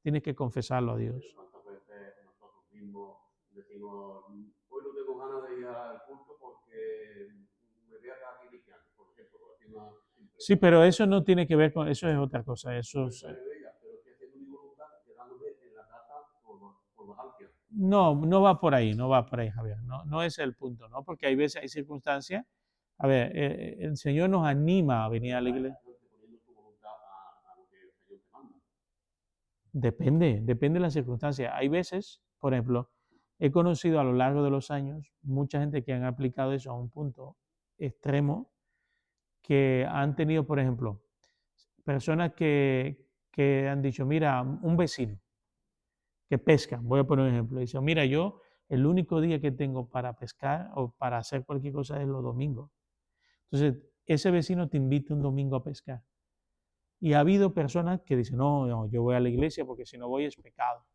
Tienes que confesarlo a Dios. ¿Cuántas veces nosotros mismos decimos, hoy no tengo ganas de ir al culto porque me voy a quedar aquí cristiano, por ejemplo? Sí, pero eso no tiene que ver con, eso es otra cosa. Eso es, no va por ahí, Javier. No es el punto, ¿no? Porque hay veces, hay circunstancias. A ver, el Señor nos anima a venir a la iglesia. Depende de la circunstancia. Hay veces, por ejemplo, he conocido a lo largo de los años mucha gente que han aplicado eso a un punto extremo, que han tenido, por ejemplo, personas que han dicho, mira, un vecino que pesca, voy a poner un ejemplo, dice, mira, yo el único día que tengo para pescar o para hacer cualquier cosa es los domingos. Entonces, ese vecino te invita un domingo a pescar. Y ha habido personas que dicen, no, yo voy a la iglesia porque si no voy es pecado.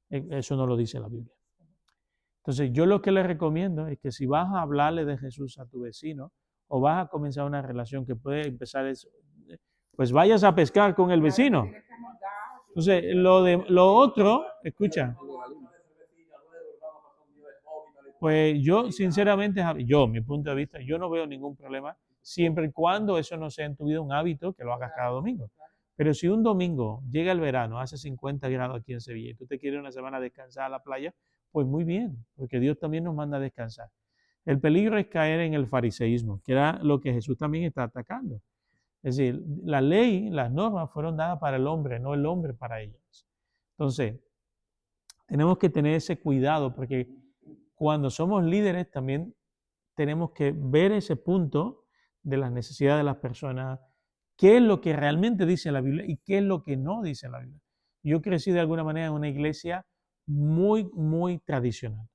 Eso no lo dice la Biblia. Entonces, yo lo que le recomiendo es que si vas a hablarle de Jesús a tu vecino o vas a comenzar una relación que puede empezar eso, pues vayas a pescar con el vecino. Entonces, lo otro, escucha, pues yo sinceramente, mi punto de vista, yo no veo ningún problema siempre y cuando eso no sea en tu vida un hábito que lo hagas cada domingo. Pero si un domingo llega el verano, hace 50 grados aquí en Sevilla y tú te quieres una semana descansar a la playa, pues muy bien, porque Dios también nos manda a descansar. El peligro es caer en el fariseísmo, que era lo que Jesús también está atacando. Es decir, la ley, las normas fueron dadas para el hombre, no el hombre para ellas. Entonces, tenemos que tener ese cuidado porque cuando somos líderes también tenemos que ver ese punto de las necesidades de las personas, qué es lo que realmente dice la Biblia y qué es lo que no dice la Biblia. Yo crecí de alguna manera en una iglesia muy, muy tradicional.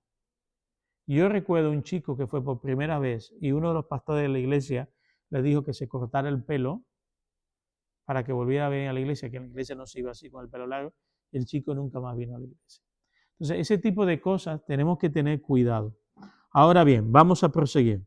Yo recuerdo un chico que fue por primera vez y uno de los pastores de la iglesia le dijo que se cortara el pelo para que volviera a venir a la iglesia, que en la iglesia no se iba así con el pelo largo, y el chico nunca más vino a la iglesia. Entonces, ese tipo de cosas tenemos que tener cuidado. Ahora bien, vamos a proseguir.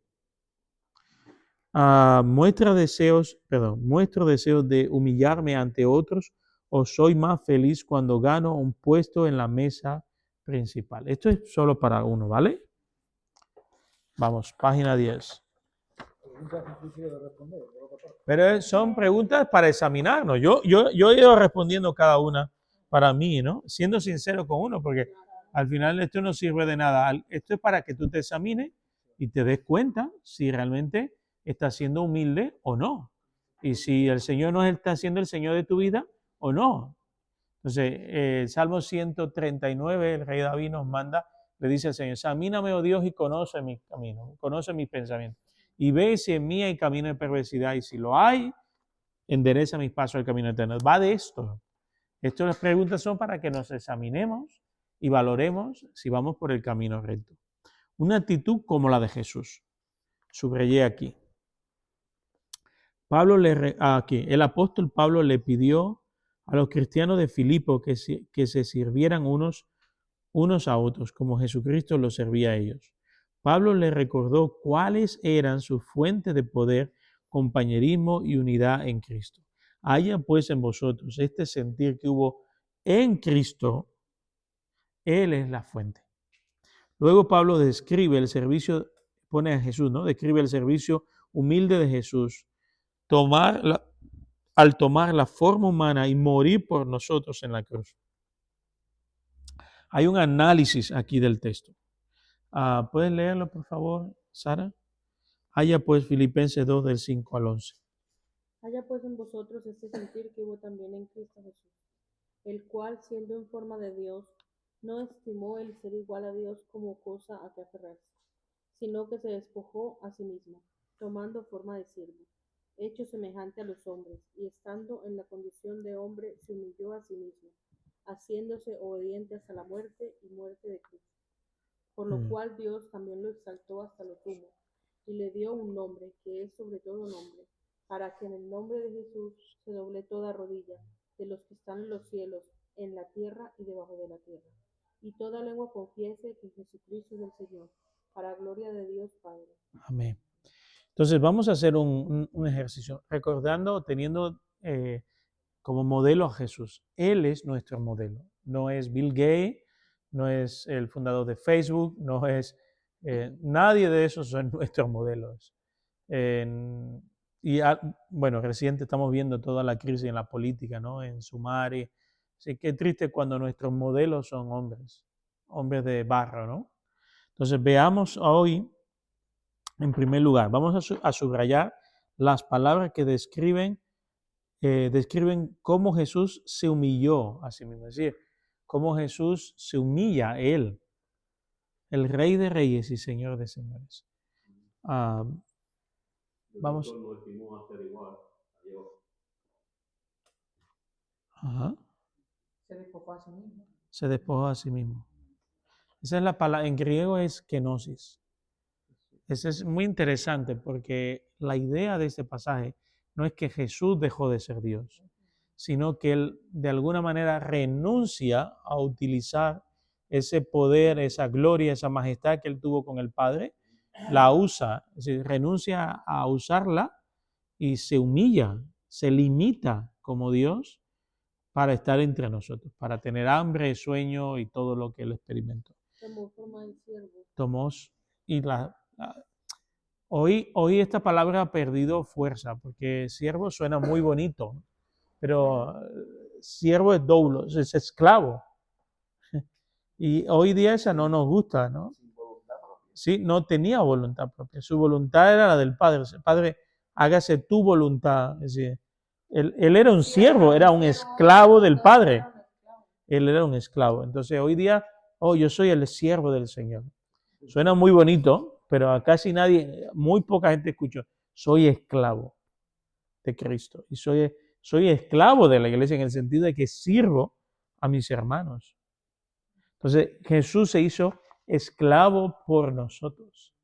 ¿Muestro deseos de humillarme ante otros o soy más feliz cuando gano un puesto en la mesa principal? Esto es solo para uno, ¿vale? Vamos, página 10. Pero son preguntas para examinarnos. Yo he ido respondiendo cada una para mí, ¿no? Siendo sincero con uno, porque al final esto no sirve de nada. Esto es para que tú te examines y te des cuenta si realmente estás siendo humilde o no. Y si el Señor no está siendo el Señor de tu vida o no. Entonces, el Salmo 139, el rey David nos manda, le dice al Señor, examíname, oh Dios, y conoce mis caminos, conoce mis pensamientos. Y ve si en mí hay camino de perversidad, y si lo hay, endereza mis pasos al camino eterno. Va de esto. Estas preguntas son para que nos examinemos y valoremos si vamos por el camino recto. Una actitud como la de Jesús. Subrayé aquí. El apóstol Pablo le pidió a los cristianos de Filipo que se sirvieran unos a otros, como Jesucristo los servía a ellos. Pablo les recordó cuáles eran sus fuentes de poder, compañerismo y unidad en Cristo. Haya pues en vosotros este sentir que hubo en Cristo. Él es la fuente. Luego Pablo describe el servicio, pone a Jesús, ¿no? Describe el servicio humilde de Jesús, al tomar la forma humana y morir por nosotros en la cruz. Hay un análisis aquí del texto. ¿Puedes leerlo, por favor, Sara? Haya pues Filipenses 2, del 5 al 11. Haya pues en vosotros este sentir que hubo también en Cristo Jesús, el cual, siendo en forma de Dios, no estimó el ser igual a Dios como cosa a que aferrarse, sino que se despojó a sí mismo, tomando forma de siervo, hecho semejante a los hombres, y estando en la condición de hombre, se humilló a sí mismo, haciéndose obediente hasta la muerte y muerte de cruz. Por lo cual Dios también lo exaltó hasta lo sumo, y le dio un nombre que es sobre todo nombre, para que en el nombre de Jesús se doble toda rodilla, de los que están en los cielos, en la tierra y debajo de la tierra, y toda lengua confiese que Jesucristo es el Señor, para gloria de Dios Padre. Amén. Entonces vamos a hacer un ejercicio, recordando, teniendo como modelo a Jesús. Él es nuestro modelo, no es Bill Gates, no es el fundador de Facebook, no es nadie de esos son nuestros modelos. Bueno, reciente estamos viendo toda la crisis en la política, ¿no? En Sumari. Así que triste cuando nuestros modelos son hombres de barro, ¿no? Entonces veamos hoy, en primer lugar, vamos a subrayar las palabras que describen cómo Jesús se humilló a sí mismo. Es decir, cómo Jesús se humilla a Él, el Rey de Reyes y Señor de Señores. Vamos. Ajá. Se despojó a sí mismo. Se despojó a sí mismo. Esa es la palabra, en griego es kenosis. Eso es muy interesante porque la idea de este pasaje no es que Jesús dejó de ser Dios, sino que Él de alguna manera renuncia a utilizar ese poder, esa gloria, esa majestad que Él tuvo con el Padre, la usa, es decir, renuncia a usarla y se humilla, se limita como Dios para estar entre nosotros, para tener hambre, sueño y todo lo que Él experimentó. Tomó forma de siervo. Hoy esta palabra ha perdido fuerza, porque siervo suena muy bonito, pero siervo es doulo, es esclavo. Y hoy día esa no nos gusta, ¿no? Sí, no tenía voluntad propia. Su voluntad era la del Padre. Padre, hágase tu voluntad. Es decir, él era un siervo, era un esclavo del Padre. Él era un esclavo. Entonces hoy día, yo soy el siervo del Señor. Suena muy bonito, pero a casi nadie, muy poca gente escucha, soy esclavo de Cristo. Y soy esclavo de la iglesia en el sentido de que sirvo a mis hermanos. Entonces Jesús se hizo esclavo por nosotros.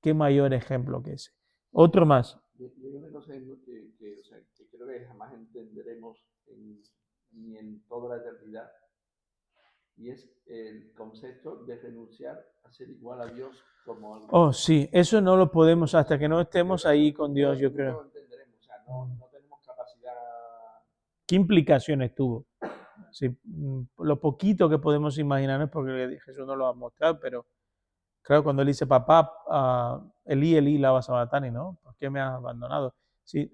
¿Qué mayor ejemplo que ese? Otro más. Y hay una cosa que creo que jamás entenderemos ni en toda la eternidad, y es el concepto de renunciar a ser igual a Dios como algo. Oh, sí, eso no lo podemos hasta que no estemos ahí con Dios, yo creo. No lo entenderemos, o sea, no tenemos capacidad. ¿Qué implicaciones tuvo? Sí, lo poquito que podemos imaginar, porque Jesús no lo va a mostrar, pero claro, cuando él dice, papá, Elí, Elí, lama sabactani, ¿no? ¿Por qué me has abandonado? Sí,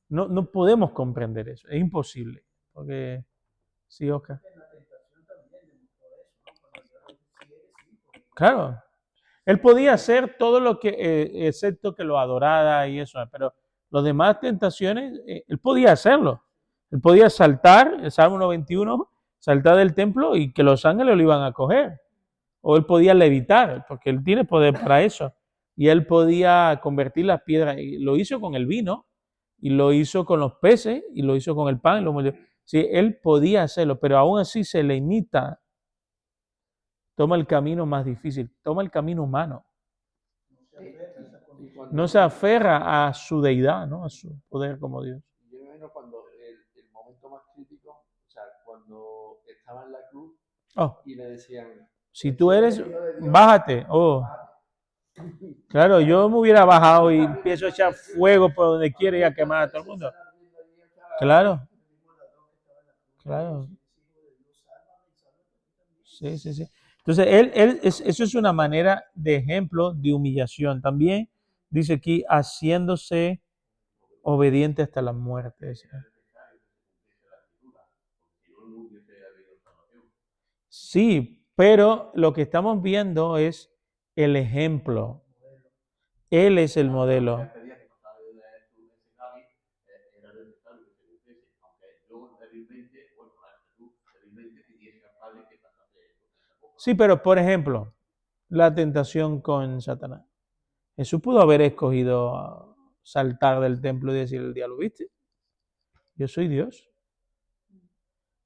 no podemos comprender eso, es imposible, porque sí, Oscar. Claro, él podía hacer todo lo que, excepto que lo adorara y eso, pero las demás tentaciones, él podía hacerlo. Él podía saltar, el Salmo 91, saltar del templo y que los ángeles lo iban a coger. O él podía levitar, porque él tiene poder para eso. Y él podía convertir las piedras, y lo hizo con el vino, y lo hizo con los peces, y lo hizo con el pan, y lo moldeó. Sí, él podía hacerlo, pero aún así se le imita. Toma el camino más difícil, toma el camino humano. Y cuando, No se aferra a su deidad, ¿no? A su poder como Dios. yo me imagino cuando el momento más crítico, o sea, cuando estaba en la cruz Oh, y le decían, si tú eres, bájate. Oh, claro, yo me hubiera bajado y empiezo a echar fuego por donde quiera y a quemar a todo el mundo. Claro, claro. Sí, sí, sí. Entonces, eso es una manera de ejemplo de humillación. También dice aquí, haciéndose obediente hasta la muerte. Dice. Sí, pero lo que estamos viendo es el ejemplo. Él es el modelo. Sí, pero por ejemplo, la tentación con Satanás. Jesús pudo haber escogido saltar del templo y decir el diablo, ¿viste? Yo soy Dios.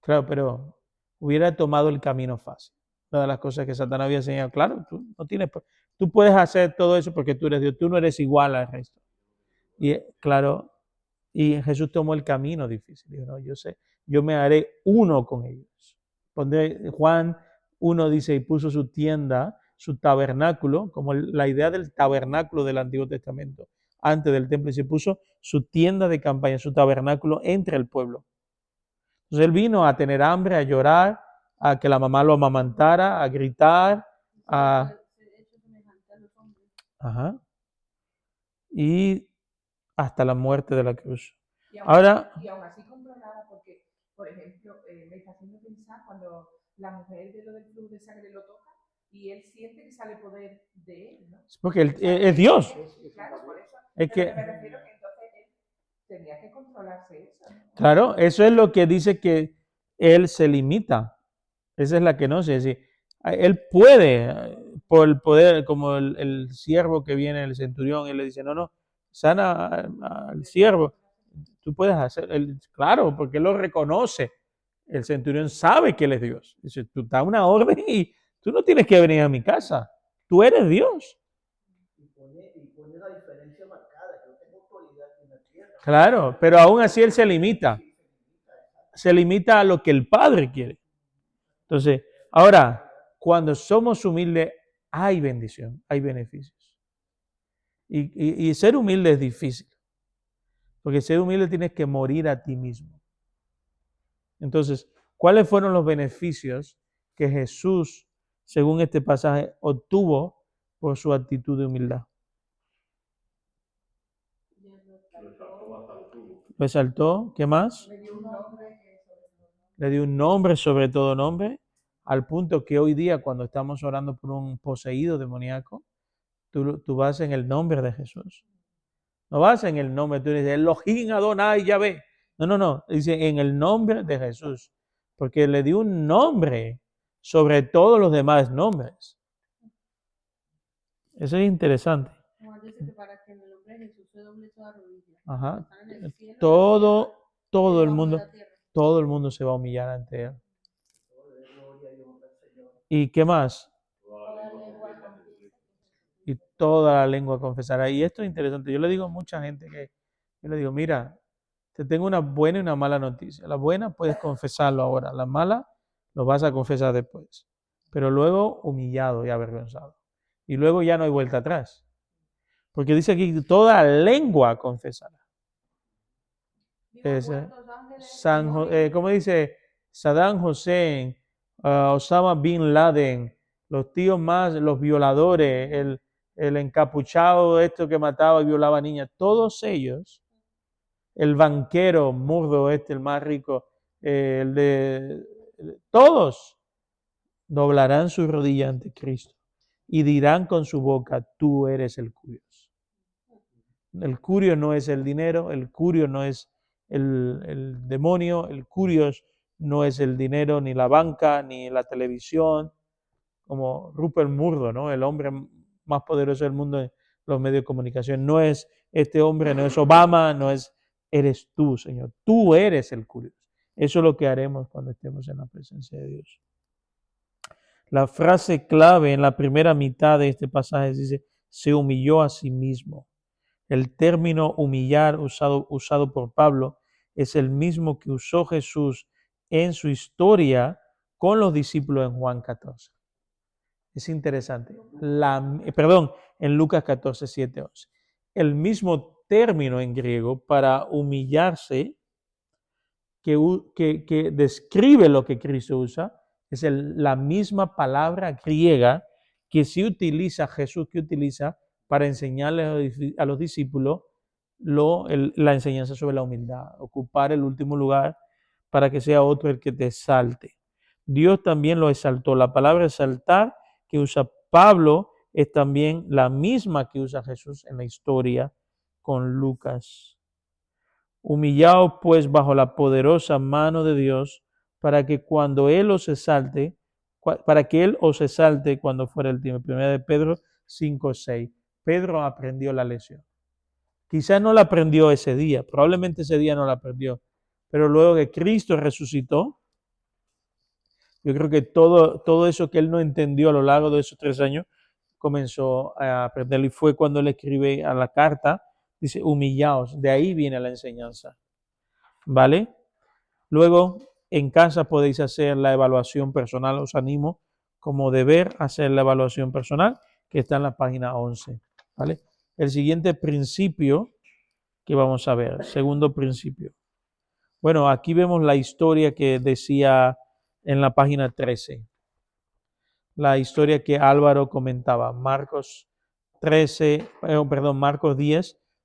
Claro, pero hubiera tomado el camino fácil. Una de las cosas que Satanás había enseñado, claro, tú puedes hacer todo eso porque tú eres Dios, tú no eres igual al resto. Y claro, y Jesús tomó el camino difícil. Dijo, no, yo sé, yo me haré uno con ellos. Juan 1 dice, y puso su tienda, su tabernáculo, como la idea del tabernáculo del Antiguo Testamento, antes del templo, y se puso su tienda de campaña, su tabernáculo entre el pueblo. Entonces él vino a tener hambre, a llorar, a que la mamá lo amamantara, a gritar, ajá, y hasta la muerte de la cruz. Y Ahora, aún así controlada, porque, por ejemplo, me está haciendo pensar cuando la mujer de lo del flujo de sangre lo toca y él siente que sale poder de él, ¿no? porque él es Dios. Claro, por eso. Es que, me refiero que entonces él tenía que controlarse eso, ¿no? claro, eso es lo que dice que él se limita. Esa es la que no sé. Es decir, él puede, por el poder, como el siervo que viene, el centurión, él le dice, no, sana al siervo. Tú puedes hacer, claro, porque él lo reconoce. El centurión sabe que él es Dios. Dice, tú das una orden y tú no tienes que venir a mi casa. Tú eres Dios. Y pone la diferencia marcada, que yo tengo autoridad en la tierra. Claro, pero aún así él se limita. Se limita a lo que el Padre quiere. Entonces, ahora, cuando somos humildes, hay bendición, hay beneficios. Y ser humilde es difícil. Porque ser humilde tienes que morir a ti mismo. Entonces, ¿cuáles fueron los beneficios que Jesús, según este pasaje, obtuvo por su actitud de humildad? Lo exaltó, ¿qué más? Le dio un nombre sobre todo nombre, al punto que hoy día cuando estamos orando por un poseído demoníaco, tú vas en el nombre de Jesús. No vas en el nombre, tú dices, Elohim Adonai Yahvé. No, dice en el nombre de Jesús, porque le dio un nombre sobre todos los demás nombres. Eso es interesante. Para que en el nombre de Jesús se doble toda rodilla. Ajá. En el cielo, Todo el debajo de mundo, la tierra. todo el mundo se va a humillar ante él. ¿Y qué más? Y toda la lengua confesará. Y esto es interesante. Yo le digo a mucha gente yo le digo, mira, te tengo una buena y una mala noticia. La buena puedes confesarlo ahora. La mala lo vas a confesar después. Pero luego humillado y avergonzado. Y luego ya no hay vuelta atrás. Porque dice aquí, toda lengua confesará. ¿Cómo dice? Saddam Hussein, Osama Bin Laden, los tíos más, los violadores, el encapuchado esto que mataba y violaba niñas, todos ellos, el banquero Murdo el más rico, todos doblarán su rodilla ante Cristo y dirán con su boca, tú eres el Curios. El Curios no es el dinero, el Curios no es el demonio, el Curios no es el dinero, ni la banca, ni la televisión, como Rupert Murdoch, ¿no? El hombre más poderoso del mundo en los medios de comunicación. No es este hombre, no es Obama, no es eres tú, Señor. Tú eres el Curios. Eso es lo que haremos cuando estemos en la presencia de Dios. La frase clave en la primera mitad de este pasaje dice, se humilló a sí mismo. El término humillar usado por Pablo es el mismo que usó Jesús en su historia con los discípulos en Juan 14. Es interesante. En Lucas 14, 7, 11. El mismo término en griego para humillarse que describe lo que Cristo usa es la misma palabra griega que Jesús utiliza para enseñarle a los discípulos la enseñanza sobre la humildad, ocupar el último lugar para que sea otro el que te exalte. Dios también lo exaltó. La palabra exaltar que usa Pablo es también la misma que usa Jesús en la historia con Lucas. Humillaos pues bajo la poderosa mano de Dios para que Él os exalte cuando fuera el tiempo. Primera de Pedro 5:6. Pedro aprendió la lección. Quizás no la aprendió ese día, probablemente ese día no la aprendió, pero luego que Cristo resucitó, yo creo que todo eso que él no entendió a lo largo de esos 3 años, comenzó a aprenderlo y fue cuando él escribe a la carta, dice, humillaos, de ahí viene la enseñanza, ¿vale? Luego, en casa podéis hacer la evaluación personal, os animo como deber hacer la evaluación personal, que está en la página 11, ¿vale? El siguiente principio que vamos a ver, segundo principio. Bueno, aquí vemos la historia que decía en la página 13. La historia que Álvaro comentaba, Marcos 10,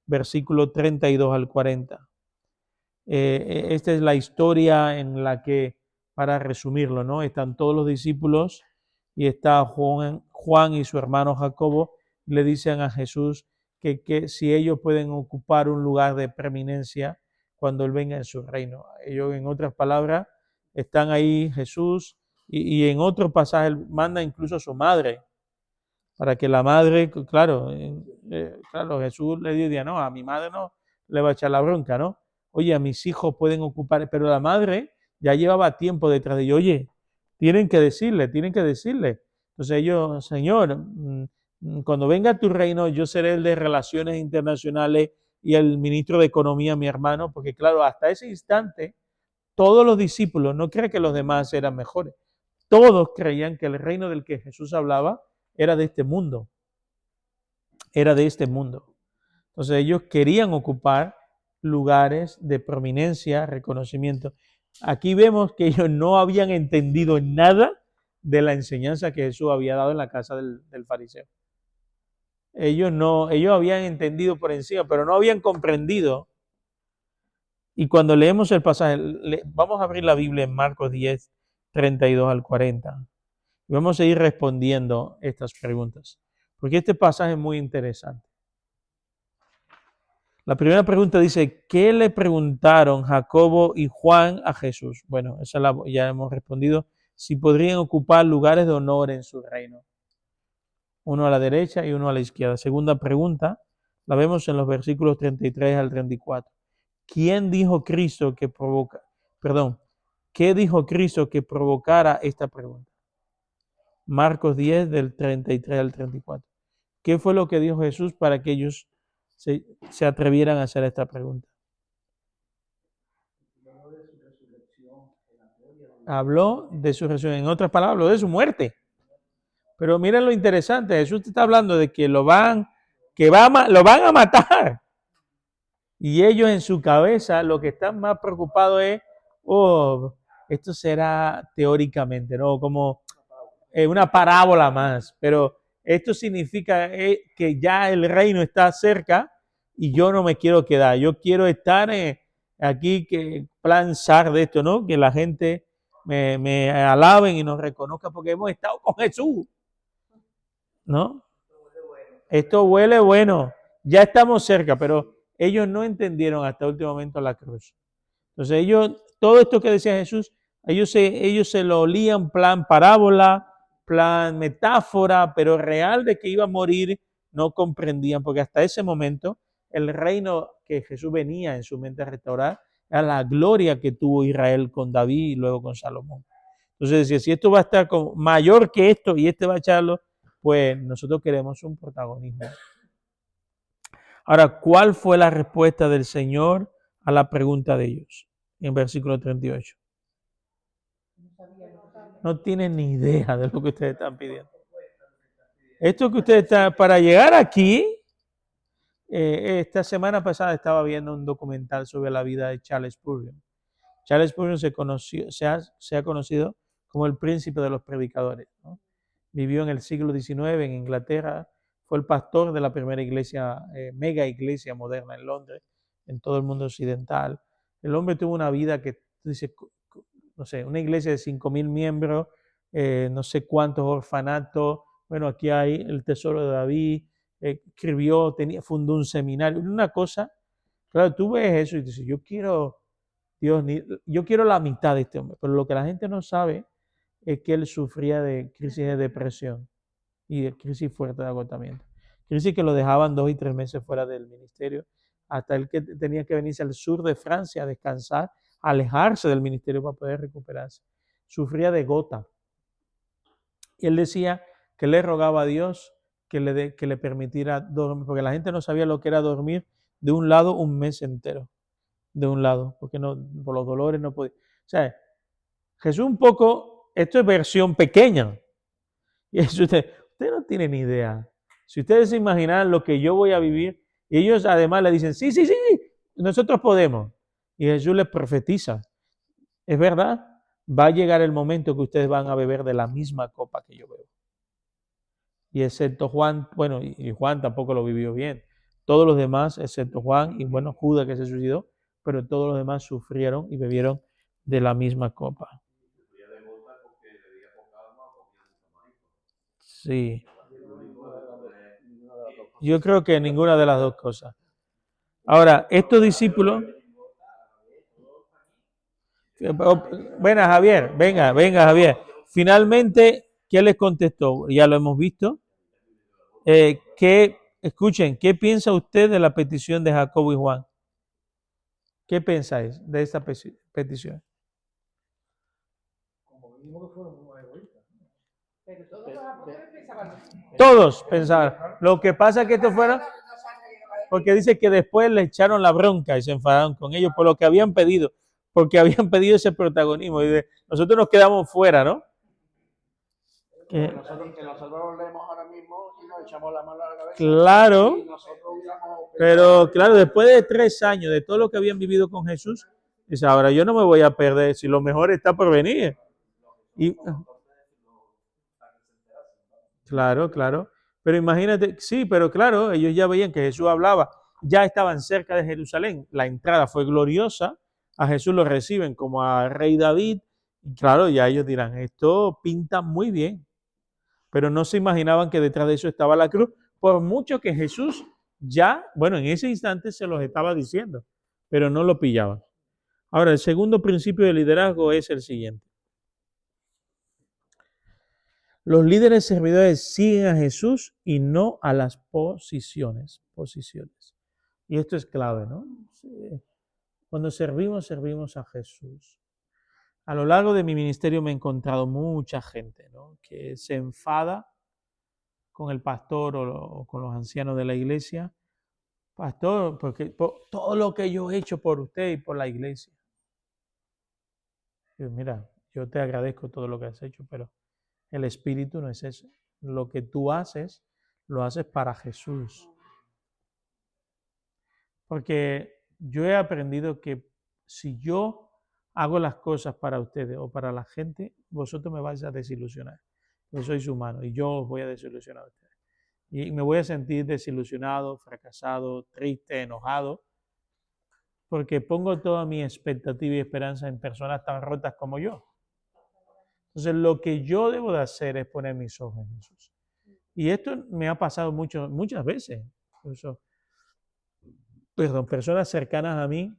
versículo 32 al 40. Esta es la historia en la que, para resumirlo, ¿no? Están todos los discípulos y está Juan y su hermano Jacobo, le dicen a Jesús que si ellos pueden ocupar un lugar de preeminencia cuando Él venga en su reino. Ellos, en otras palabras, están ahí Jesús y en otro pasaje manda incluso a su madre, para que la madre, claro, Jesús le diría, no, a mi madre no le va a echar la bronca, ¿no? Oye, a mis hijos pueden ocupar, pero la madre ya llevaba tiempo detrás de ellos, oye, tienen que decirle. Entonces ellos, Señor, cuando venga tu reino, yo seré el de Relaciones Internacionales y el ministro de Economía, mi hermano, porque claro, hasta ese instante, todos los discípulos, no creen que los demás eran mejores, todos creían que el reino del que Jesús hablaba era de este mundo. Entonces ellos querían ocupar lugares de prominencia, reconocimiento. Aquí vemos que ellos no habían entendido nada de la enseñanza que Jesús había dado en la casa del fariseo. Ellos habían entendido por encima, pero no habían comprendido. Y cuando leemos el pasaje, vamos a abrir la Biblia en Marcos 10, 32 al 40. Y vamos a ir respondiendo estas preguntas, porque este pasaje es muy interesante. La primera pregunta dice, ¿qué le preguntaron Jacobo y Juan a Jesús? Bueno, ya hemos respondido, si podrían ocupar lugares de honor en su reino. Uno a la derecha y uno a la izquierda. Segunda pregunta, la vemos en los versículos 33 al 34. ¿Qué dijo Cristo que provocara esta pregunta? Marcos 10 del 33 al 34. ¿Qué fue lo que dijo Jesús para que ellos se atrevieran a hacer esta pregunta? Habló de su resurrección, en otras palabras, habló de su muerte. Pero miren lo interesante, Jesús está hablando de que lo van a matar. Y ellos en su cabeza lo que están más preocupados es, esto será teóricamente, ¿no? Como una parábola más, pero esto significa que ya el reino está cerca y yo no me quiero quedar, yo quiero estar aquí, que planzar de esto, ¿no? Que la gente me alaben y nos reconozca porque hemos estado con Jesús, ¿no? Esto huele bueno, ya estamos cerca, pero ellos no entendieron hasta el último momento la cruz. Entonces todo esto que decía Jesús, ellos se lo olían plan parábola, plan metáfora, pero real de que iba a morir, no comprendían, porque hasta ese momento el reino que Jesús venía en su mente a restaurar, era la gloria que tuvo Israel con David y luego con Salomón. Entonces decía, si esto va a estar mayor que esto y este va a echarlo, pues nosotros queremos un protagonismo. Ahora, ¿cuál fue la respuesta del Señor a la pregunta de ellos? En versículo 38. No tienen ni idea de lo que ustedes están pidiendo. Esto que ustedes están, para llegar aquí, esta semana pasada estaba viendo un documental sobre la vida de Charles Spurgeon. Charles Spurgeon se ha conocido como el príncipe de los predicadores, ¿no? Vivió en el siglo XIX en Inglaterra, fue el pastor de la primera iglesia, mega iglesia moderna en Londres, en todo el mundo occidental. El hombre tuvo una vida que, dice, no sé, una iglesia de 5.000 miembros, no sé cuántos orfanatos. Bueno, aquí hay el Tesoro de David, escribió, fundó un seminario, una cosa. Claro, tú ves eso y dices, yo quiero, Dios, yo quiero la mitad de este hombre, pero lo que la gente no sabe es que él sufría de crisis de depresión y de crisis fuerte de agotamiento. Crisis que lo dejaban 2 y 3 meses fuera del ministerio, hasta el que tenía que venirse al sur de Francia a descansar, alejarse del ministerio para poder recuperarse. Sufría de gota. Y él decía que le rogaba a Dios que le permitiera dormir, porque la gente no sabía lo que era dormir de un lado un mes entero, de un lado, porque no, por los dolores no podía. O sea, Jesús un poco, esto es versión pequeña. Y eso usted no tiene ni idea. Si ustedes se imaginan lo que yo voy a vivir, y ellos además le dicen, sí, nosotros podemos. Y Jesús les profetiza, es verdad, va a llegar el momento que ustedes van a beber de la misma copa que yo bebo. Y excepto Juan, bueno, y Juan tampoco lo vivió bien. Todos los demás, excepto Juan y bueno, Judas que se suicidó, pero todos los demás sufrieron y bebieron de la misma copa. Sí. Yo creo que ninguna de las dos cosas. Ahora, estos discípulos... Venga, Javier, venga, Javier. Finalmente, ¿qué les contestó? Ya lo hemos visto. Escuchen, ¿qué piensa usted de la petición de Jacobo y Juan? ¿Qué pensáis de esta petición? Como mínimo que fueron muy egoístas. Pero todos los apóstoles pensaban lo mismo. Todos pensaban. Lo que pasa es que estos fueron... Porque dice que después le echaron la bronca y se enfadaron con ellos por lo que habían pedido. Porque habían pedido ese protagonismo. Y nosotros nos quedamos fuera, ¿no? Que nosotros lo leemos ahora mismo y nos echamos la mano a la cabeza. Claro. Y nosotros usamos, pero claro, después de 3 años de todo lo que habían vivido con Jesús, dice, ahora yo no me voy a perder si lo mejor está por venir. Y, claro. Pero imagínate, sí, pero claro, ellos ya veían que Jesús hablaba, ya estaban cerca de Jerusalén, la entrada fue gloriosa, a Jesús lo reciben como a Rey David, y claro, ya ellos dirán, esto pinta muy bien, pero no se imaginaban que detrás de eso estaba la cruz, por mucho que Jesús ya, bueno, en ese instante se los estaba diciendo, pero no lo pillaban. Ahora, el segundo principio de liderazgo es el siguiente. Los líderes servidores siguen a Jesús y no a las posiciones. Y esto es clave, ¿no? Cuando servimos a Jesús. A lo largo de mi ministerio me he encontrado mucha gente, ¿no?, que se enfada con el pastor o con los ancianos de la iglesia. Pastor, porque por todo lo que yo he hecho por usted y por la iglesia. Y mira, yo te agradezco todo lo que has hecho, pero el espíritu no es eso. Lo que tú haces, lo haces para Jesús. Porque yo he aprendido que si yo hago las cosas para ustedes o para la gente, vosotros me vais a desilusionar. Yo soy humano y yo os voy a desilusionar a ustedes. Y me voy a sentir desilusionado, fracasado, triste, enojado, porque pongo toda mi expectativa y esperanza en personas tan rotas como yo. Entonces, lo que yo debo de hacer es poner mis ojos en Jesús. Y esto me ha pasado muchas veces. Personas cercanas a mí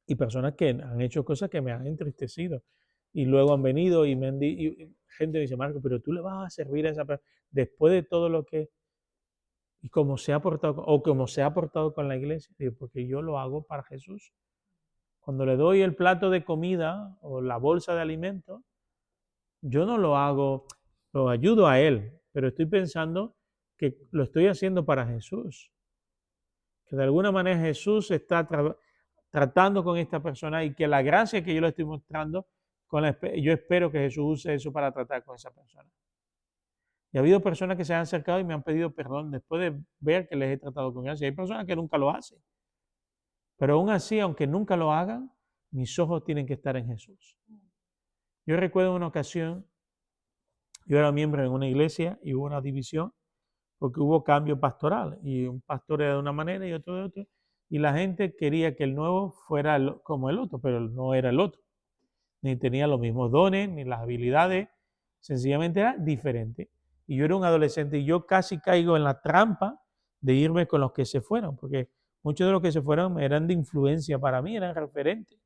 y personas que han hecho cosas que me han entristecido. Y luego han venido y y gente me dice, Marco, pero tú le vas a servir a esa persona después de todo lo que... y como se ha portado, o como se ha portado con la iglesia, digo, porque yo lo hago para Jesús. Cuando le doy el plato de comida o la bolsa de alimentos, yo no lo hago, lo ayudo a Él, pero estoy pensando que lo estoy haciendo para Jesús. Que de alguna manera Jesús está tratando con esta persona y que la gracia que yo le estoy mostrando, yo espero que Jesús use eso para tratar con esa persona. Y ha habido personas que se han acercado y me han pedido perdón después de ver que les he tratado con gracia. Hay personas que nunca lo hacen. Pero aún así, aunque nunca lo hagan, mis ojos tienen que estar en Jesús. Yo recuerdo una ocasión, yo era miembro en una iglesia y hubo una división porque hubo cambio pastoral y un pastor era de una manera y otro de otra, y la gente quería que el nuevo fuera como el otro, pero no era el otro, ni tenía los mismos dones, ni las habilidades, sencillamente era diferente. Y yo era un adolescente y yo casi caigo en la trampa de irme con los que se fueron, porque muchos de los que se fueron eran de influencia para mí, eran referentes.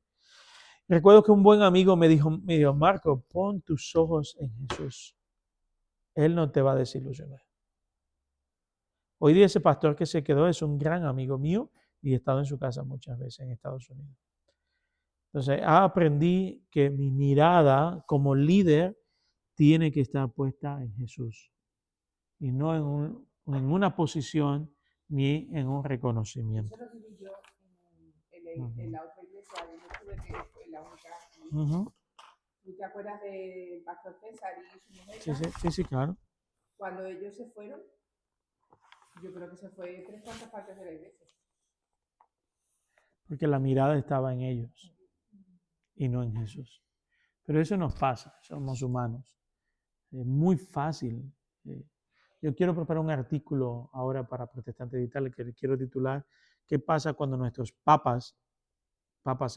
Recuerdo que un buen amigo me dijo, Marco, pon tus ojos en Jesús. Él no te va a desilusionar. Hoy día ese pastor que se quedó es un gran amigo mío y he estado en su casa muchas veces en Estados Unidos. Entonces, aprendí que mi mirada como líder tiene que estar puesta en Jesús y no en una posición ni en un reconocimiento. Eso lo viví yo en la otra iglesia donde estuve, que fue la única. ¿Tú te acuerdas del pastor César y su mujer? Sí, claro. Cuando ellos se fueron, yo creo que se fue 3/4 partes de la iglesia. Porque la mirada estaba en ellos y no en Jesús. Pero eso nos pasa, somos humanos. Es muy fácil. Yo quiero preparar un artículo ahora para Protestantes Digitales que quiero titular ¿qué pasa cuando nuestros papas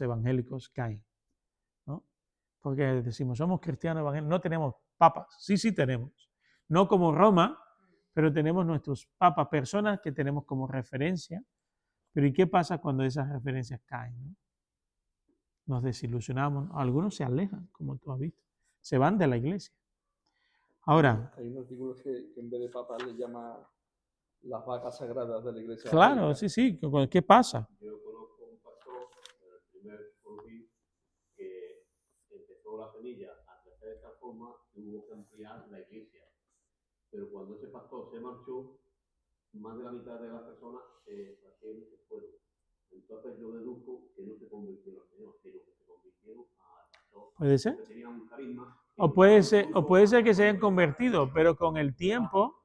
evangélicos caen? ¿No? Porque decimos, somos cristianos evangélicos, no tenemos papas. Sí tenemos. No como Roma, pero tenemos nuestros papas, personas que tenemos como referencia. Pero ¿y qué pasa cuando esas referencias caen? ¿No? Nos desilusionamos. Algunos se alejan, como tú has visto. Se van de la iglesia. Ahora. Hay un artículo que en vez de papas le llama las vacas sagradas de la iglesia. Claro, evangélica. sí. ¿Qué pasa? Yo conozco un pastor, el primer que conocí, que empezó la semilla a crecer de esta forma y hubo que ampliar la iglesia. Pero cuando ese pastor se marchó, más de la mitad de las personas se fueron. Entonces yo deduzco que no se convirtieron al Señor, sino que se convirtieron al pastor. ¿Puede ser? Que tenían un carisma. O puede ser que se hayan convertido, pero con el tiempo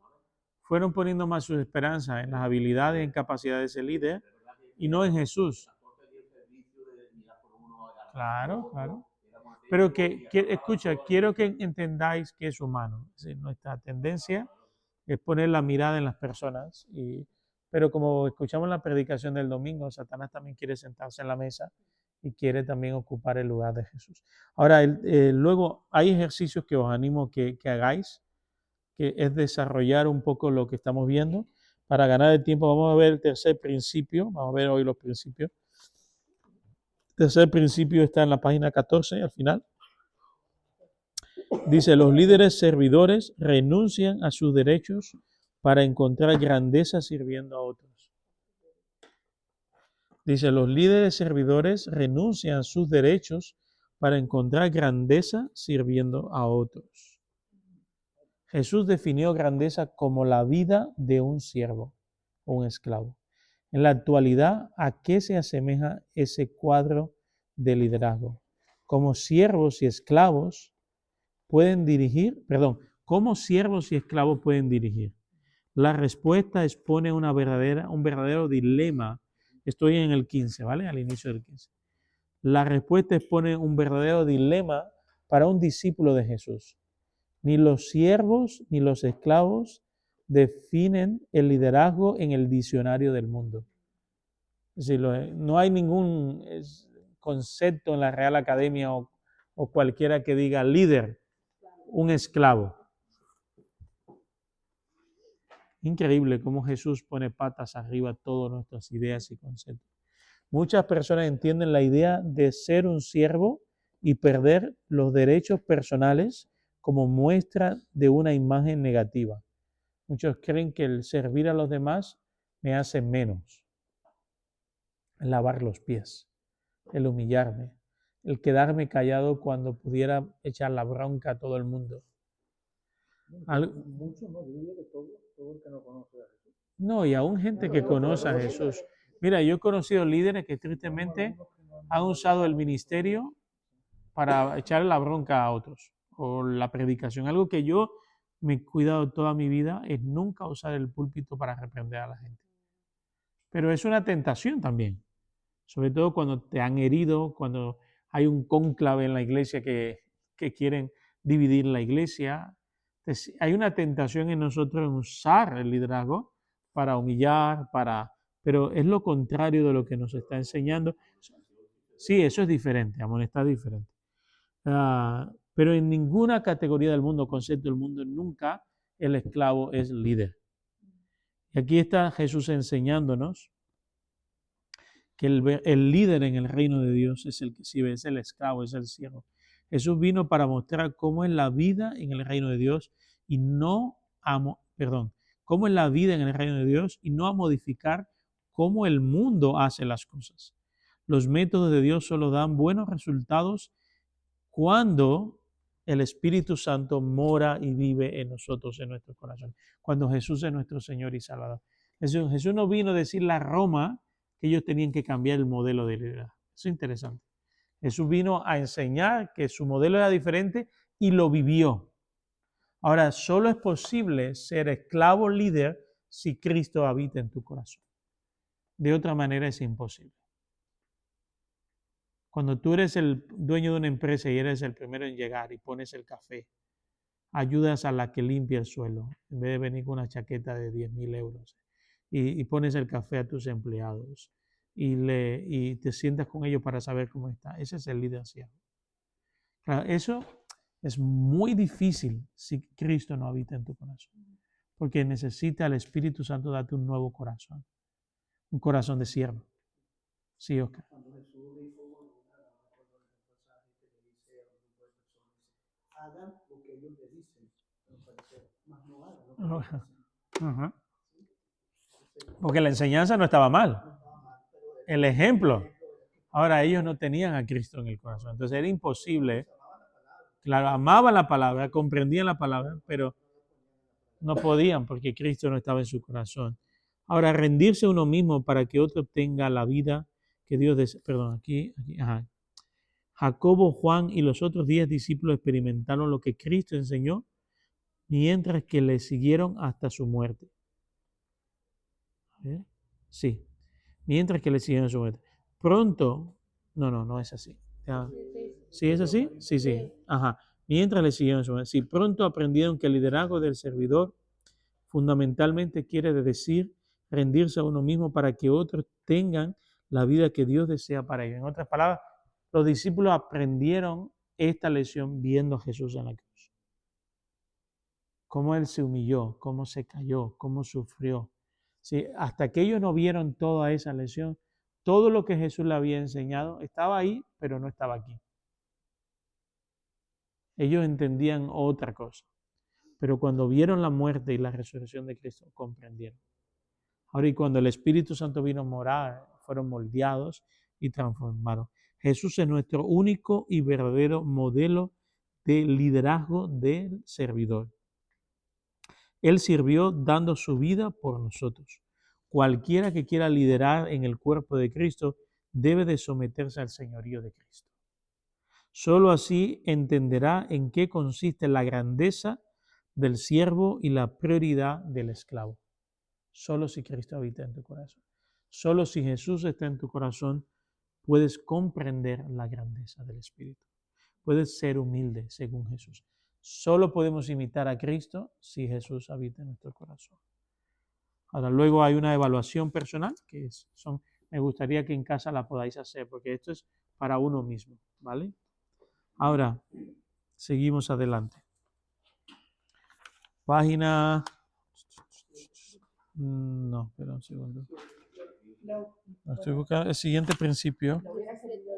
fueron poniendo más sus esperanzas en las habilidades y en capacidades de ese líder y no en Jesús. Claro. Pero escucha, quiero que entendáis que es humano. Es decir, nuestra tendencia es poner la mirada en las personas. Pero como escuchamos en la predicación del domingo, Satanás también quiere sentarse en la mesa y quiere también ocupar el lugar de Jesús. Ahora, luego hay ejercicios que os animo que hagáis, que es desarrollar un poco lo que estamos viendo. Para ganar el tiempo, vamos a ver el tercer principio. Vamos a ver hoy los principios. El tercer principio está en la página 14, al final. Dice, los líderes servidores renuncian a sus derechos para encontrar grandeza sirviendo a otros. Dice, los líderes servidores renuncian a sus derechos para encontrar grandeza sirviendo a otros. Jesús definió grandeza como la vida de un siervo o un esclavo. En la actualidad, ¿a qué se asemeja ese cuadro de liderazgo? ¿Cómo siervos y esclavos pueden dirigir? ¿Cómo siervos y esclavos pueden dirigir? La respuesta expone un verdadero dilema. Estoy en el 15, ¿vale? Al inicio del 15. La respuesta expone un verdadero dilema para un discípulo de Jesús. Ni los siervos ni los esclavos definen el liderazgo en el diccionario del mundo. Es decir, no hay ningún concepto en la Real Academia o cualquiera que diga líder, un esclavo. Increíble cómo Jesús pone patas arriba todas nuestras ideas y conceptos. Muchas personas entienden la idea de ser un siervo y perder los derechos personales como muestra de una imagen negativa. Muchos creen que el servir a los demás me hace menos. El lavar los pies, el humillarme, el quedarme callado cuando pudiera echar la bronca a todo el mundo. Muchos no, yo diría que todo el que no conoce a Jesús. No, y aún gente que conoce a Jesús. Mira, yo he conocido líderes que tristemente han usado el ministerio para echarle la bronca a otros, o la predicación. Algo que yo me he cuidado toda mi vida es nunca usar el púlpito para reprender a la gente. Pero es una tentación también, sobre todo cuando te han herido, cuando hay un cónclave en la iglesia que quieren dividir la iglesia. Entonces, hay una tentación en nosotros en usar el liderazgo para humillar, pero es lo contrario de lo que nos está enseñando. Sí, eso es diferente, amonestar es diferente. Pero en ninguna categoría del mundo, concepto del mundo, nunca el esclavo es líder. Y aquí está Jesús enseñándonos que el líder en el reino de Dios es el que sirve, es el esclavo, es el siervo. Jesús vino para mostrar cómo es la vida en el reino de Dios y cómo es la vida en el reino de Dios y no a modificar cómo el mundo hace las cosas. Los métodos de Dios solo dan buenos resultados cuando el Espíritu Santo mora y vive en nosotros, en nuestro corazón. Cuando Jesús es nuestro Señor y Salvador. Jesús no vino a decirle a Roma que ellos tenían que cambiar el modelo de liderazgo. Eso es interesante. Jesús vino a enseñar que su modelo era diferente y lo vivió. Ahora, solo es posible ser esclavo líder si Cristo habita en tu corazón. De otra manera es imposible. Cuando tú eres el dueño de una empresa y eres el primero en llegar y pones el café, ayudas a la que limpia el suelo, en vez de venir con una chaqueta de 10,000 euros, y pones el café a tus empleados y te sientas con ellos para saber cómo está. Ese es el líder siervo. Claro, eso es muy difícil si Cristo no habita en tu corazón, porque necesita el Espíritu Santo darte un nuevo corazón, un corazón de siervo. Sí, Oscar. Cuando Jesús dijo, hagan lo que ellos le dicen, más no hagan lo que ellos dicen. Ajá. Porque la enseñanza no estaba mal. El ejemplo. Ahora ellos no tenían a Cristo en el corazón. Entonces era imposible. Claro, amaban la palabra, comprendían la palabra, pero no podían porque Cristo no estaba en su corazón. Ahora, rendirse a uno mismo para que otro tenga la vida que Dios desea. Perdón, aquí. Jacobo, Juan y los otros 10 discípulos experimentaron lo que Cristo enseñó mientras que le siguieron hasta su muerte. Sí, mientras que le siguieron hasta su muerte. Pronto, no es así. ¿Sí es así? Sí. Ajá. Mientras le siguieron su muerte. Sí, pronto aprendieron que el liderazgo del servidor fundamentalmente quiere decir rendirse a uno mismo para que otros tengan la vida que Dios desea para ellos. En otras palabras, los discípulos aprendieron esta lección viendo a Jesús en la cruz. Cómo Él se humilló, cómo se cayó, cómo sufrió. Sí, hasta que ellos no vieron toda esa lección, todo lo que Jesús le había enseñado estaba ahí, pero no estaba aquí. Ellos entendían otra cosa. Pero cuando vieron la muerte y la resurrección de Cristo, comprendieron. Ahora, y cuando el Espíritu Santo vino a morar, fueron moldeados y transformaron. Jesús es nuestro único y verdadero modelo de liderazgo del servidor. Él sirvió dando su vida por nosotros. Cualquiera que quiera liderar en el cuerpo de Cristo debe de someterse al señorío de Cristo. Solo así entenderá en qué consiste la grandeza del siervo y la prioridad del esclavo. Solo si Cristo habita en tu corazón. Solo si Jesús está en tu corazón, puedes comprender la grandeza del Espíritu. Puedes ser humilde según Jesús. Solo podemos imitar a Cristo si Jesús habita en nuestro corazón. Ahora, luego hay una evaluación personal, me gustaría que en casa la podáis hacer, porque esto es para uno mismo, ¿vale? Ahora, seguimos adelante. Página... No, espera un segundo. Estoy buscando el siguiente principio. No hubiera servido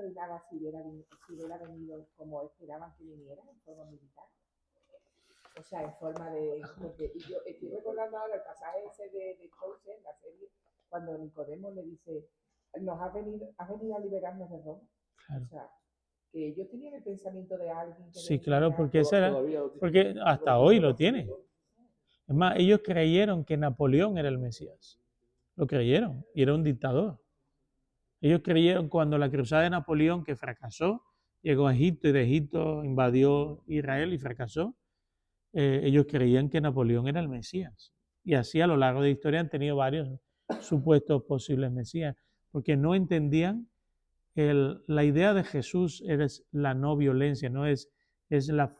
de nada si hubiera venido como esperaban que viniera en forma militar. O sea, en forma de... Porque y yo estoy recordando ahora el pasaje ese de Chosen, la serie, cuando Nicodemo le dice, has venido a liberarnos de Roma. Claro. O sea, que ellos tenían el pensamiento de alguien que Sí, venía claro, a- porque ese era, Todavía porque hasta hoy lo tiene. Es más, ellos creyeron que Napoleón era el Mesías. Lo creyeron y era un dictador. Ellos creyeron cuando la cruzada de Napoleón, que fracasó, llegó a Egipto y de Egipto invadió Israel y fracasó. Ellos creían que Napoleón era el Mesías. Y así a lo largo de la historia han tenido varios supuestos posibles Mesías, porque no entendían la idea de Jesús es la no violencia, no es la,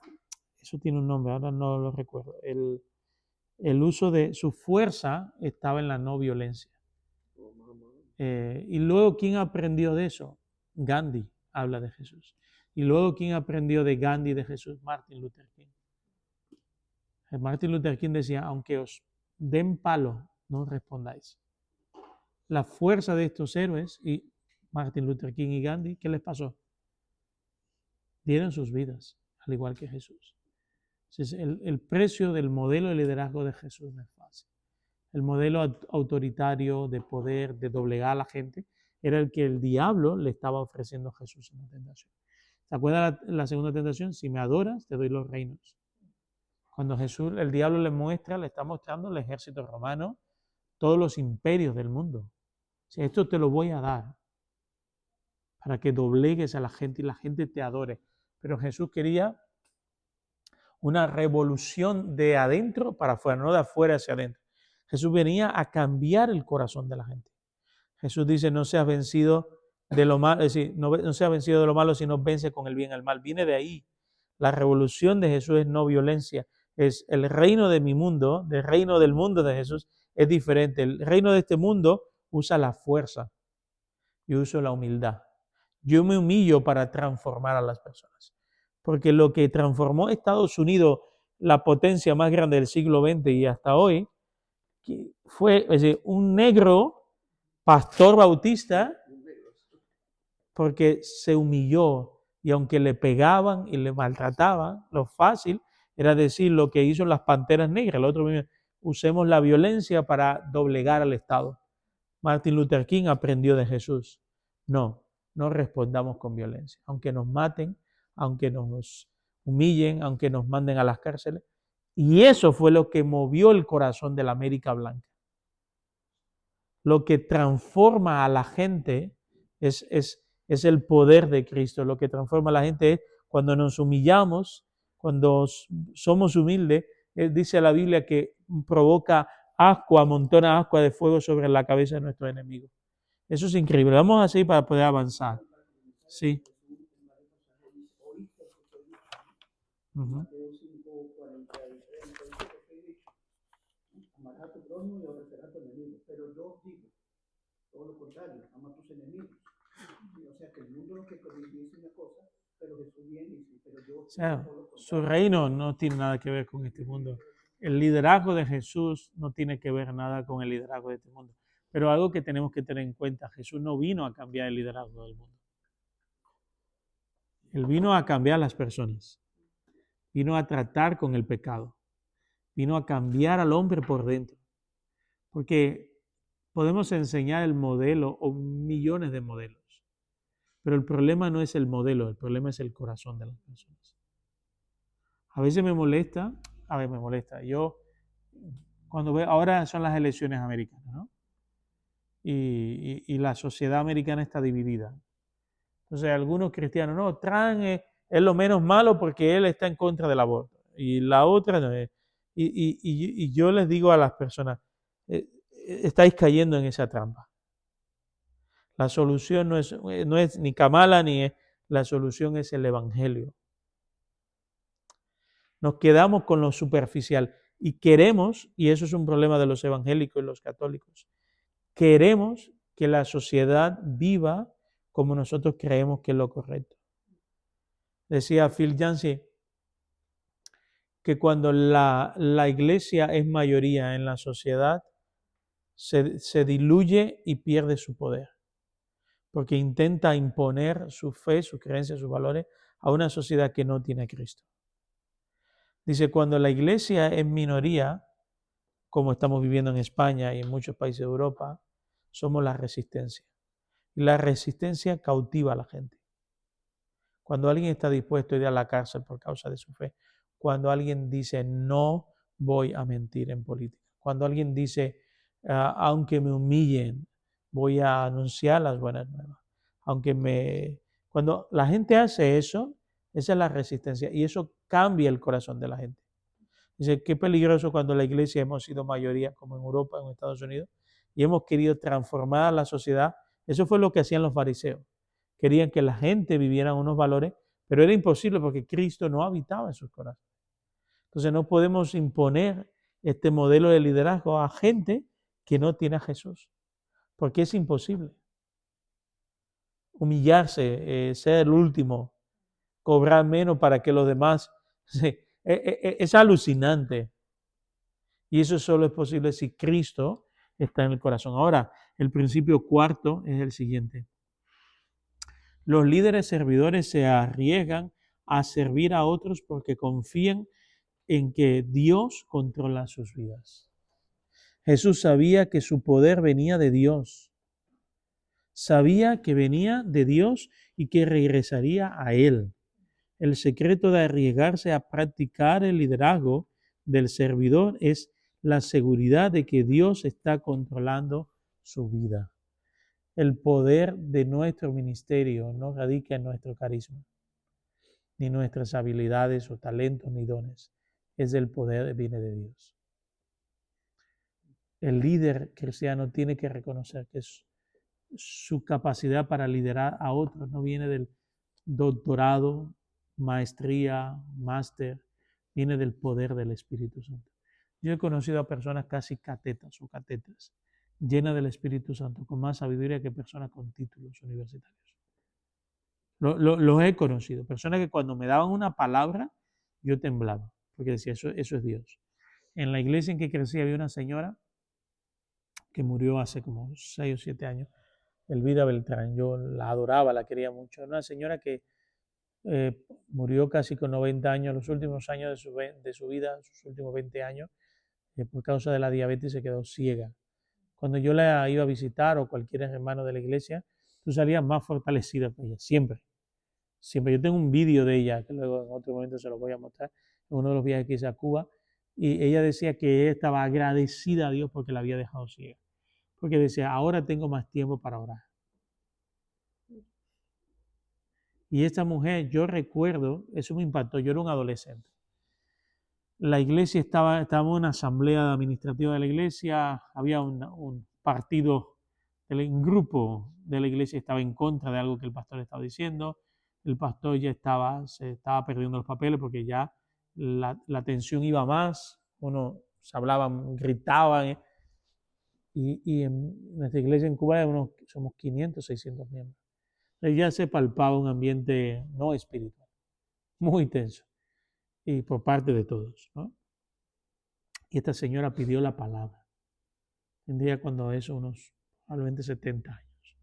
eso tiene un nombre, ahora no lo recuerdo. El uso de su fuerza estaba en la no violencia. Y luego, ¿quién aprendió de eso? Gandhi habla de Jesús. Y luego, ¿quién aprendió de Gandhi y de Jesús? Martin Luther King. Martin Luther King decía, aunque os den palo, no respondáis. La fuerza de estos héroes, y Martin Luther King y Gandhi, ¿qué les pasó? Dieron sus vidas, al igual que Jesús. Entonces, el precio del modelo de liderazgo de Jesús no es fácil. El modelo autoritario de poder, de doblegar a la gente, era el que el diablo le estaba ofreciendo a Jesús en la tentación. ¿Se acuerdan la segunda tentación? Si me adoras, te doy los reinos. Cuando Jesús, el diablo le está mostrando el ejército romano, todos los imperios del mundo. Si esto te lo voy a dar para que doblegues a la gente y la gente te adore. Pero Jesús quería una revolución de adentro para afuera, no de afuera hacia adentro. Jesús venía a cambiar el corazón de la gente. Jesús dice, no seas vencido de lo malo, es decir, no seas vencido de lo malo, sino vence con el bien el mal. Viene de ahí. La revolución de Jesús es no violencia. Es el reino de mi mundo, del reino del mundo de Jesús, es diferente. El reino de este mundo usa la fuerza. Yo uso la humildad. Yo me humillo para transformar a las personas. Porque lo que transformó Estados Unidos, la potencia más grande del siglo XX y hasta hoy, fue, es decir, un negro pastor bautista, porque se humilló y aunque le pegaban y le maltrataban, lo fácil era decir lo que hizo las Panteras Negras. El otro, usemos la violencia para doblegar al Estado. Martin Luther King aprendió de Jesús. No respondamos con violencia. Aunque nos maten, aunque nos humillen, aunque nos manden a las cárceles. Y eso fue lo que movió el corazón de la América Blanca. Lo que transforma a la gente es el poder de Cristo. Lo que transforma a la gente es cuando nos humillamos, cuando somos humildes. Dice la Biblia que provoca ascua, amontona ascua de fuego sobre la cabeza de nuestros enemigos. Eso es increíble. Vamos así para poder avanzar. Sí. Mateo 5:43, amarás a tu prójimo y aborrecerás a tu enemigo. Pero yo digo, todo lo contrario, ama a tus enemigos. O sea, que el mundo lo que dice una cosa, pero Jesús viene y dice, pero yo... O sea, su reino no tiene nada que ver con este mundo. El liderazgo de Jesús no tiene que ver nada con el liderazgo de este mundo. Pero algo que tenemos que tener en cuenta, Jesús no vino a cambiar el liderazgo del mundo. Él vino a cambiar a las personas. Vino a tratar con el pecado. Vino a cambiar al hombre por dentro. Porque podemos enseñar el modelo o millones de modelos. Pero el problema no es el modelo, el problema es el corazón de las personas. A veces me molesta. Yo, cuando veo, ahora son las elecciones americanas, ¿no? Y la sociedad americana está dividida. Entonces, algunos cristianos, no, Trump es lo menos malo porque él está en contra del aborto. Y la otra, no es. Y yo les digo a las personas, estáis cayendo en esa trampa. La solución no es ni Kamala ni la solución es el Evangelio. Nos quedamos con lo superficial y queremos, y eso es un problema de los evangélicos y los católicos, queremos que la sociedad viva como nosotros creemos que es lo correcto. Decía Phil Yancey que cuando la iglesia es mayoría en la sociedad, se diluye y pierde su poder, porque intenta imponer su fe, sus creencias, sus valores a una sociedad que no tiene a Cristo. Dice, cuando la iglesia es minoría, como estamos viviendo en España y en muchos países de Europa, somos la resistencia. Y la resistencia cautiva a la gente. Cuando alguien está dispuesto a ir a la cárcel por causa de su fe, cuando alguien dice no voy a mentir en política, cuando alguien dice aunque me humillen, voy a anunciar las buenas nuevas, cuando la gente hace eso, esa es la resistencia y eso cambia el corazón de la gente. Dice, qué peligroso cuando la iglesia hemos sido mayoría, como en Europa, en Estados Unidos, y hemos querido transformar la sociedad. Eso fue lo que hacían los fariseos. Querían que la gente viviera unos valores, pero era imposible porque Cristo no habitaba en sus corazones. Entonces no podemos imponer este modelo de liderazgo a gente que no tiene a Jesús, porque es imposible. Humillarse, ser el último, cobrar menos para que los demás... es alucinante. Y eso solo es posible si Cristo está en el corazón. Ahora, el principio cuarto es el siguiente. Los líderes servidores se arriesgan a servir a otros porque confían en que Dios controla sus vidas. Jesús sabía que su poder venía de Dios. Sabía que venía de Dios y que regresaría a Él. El secreto de arriesgarse a practicar el liderazgo del servidor es la seguridad de que Dios está controlando su vida. El poder de nuestro ministerio no radica en nuestro carisma, ni nuestras habilidades o talentos ni dones. Es el poder que viene de Dios. El líder cristiano tiene que reconocer que su capacidad para liderar a otros no viene del doctorado, maestría, máster, viene del poder del Espíritu Santo. Yo he conocido a personas casi catetas o catetas, llenas del Espíritu Santo, con más sabiduría que personas con títulos universitarios. Los he conocido, personas que cuando me daban una palabra, yo temblaba, porque decía, eso es Dios. En la iglesia en que crecí había una señora que murió hace como 6 o 7 años, Elvira Beltrán. Yo la adoraba, la quería mucho. Era una señora que murió casi con 90 años, los últimos años de su vida, sus últimos 20 años, por causa de la diabetes se quedó ciega. Cuando yo la iba a visitar o cualquier hermano de la iglesia, tú salías más fortalecida que ella, siempre. Siempre. Yo tengo un vídeo de ella, que luego en otro momento se lo voy a mostrar, en uno de los viajes que hice a Cuba, y ella decía que ella estaba agradecida a Dios porque la había dejado ciega. Porque decía, ahora tengo más tiempo para orar. Y esta mujer, yo recuerdo, eso me impactó, yo era un adolescente. La iglesia estábamos en una asamblea administrativa de la iglesia, había un partido, un grupo de la iglesia estaba en contra de algo que el pastor estaba diciendo. El pastor ya se estaba perdiendo los papeles porque ya la tensión iba más, se hablaban, gritaban. Y en nuestra iglesia en Cuba somos 500, 600 miembros. Ya se palpaba un ambiente no espiritual, muy tenso, y por parte de todos, ¿no? Y esta señora pidió la palabra. Tendría cuando eso unos probablemente 70 años,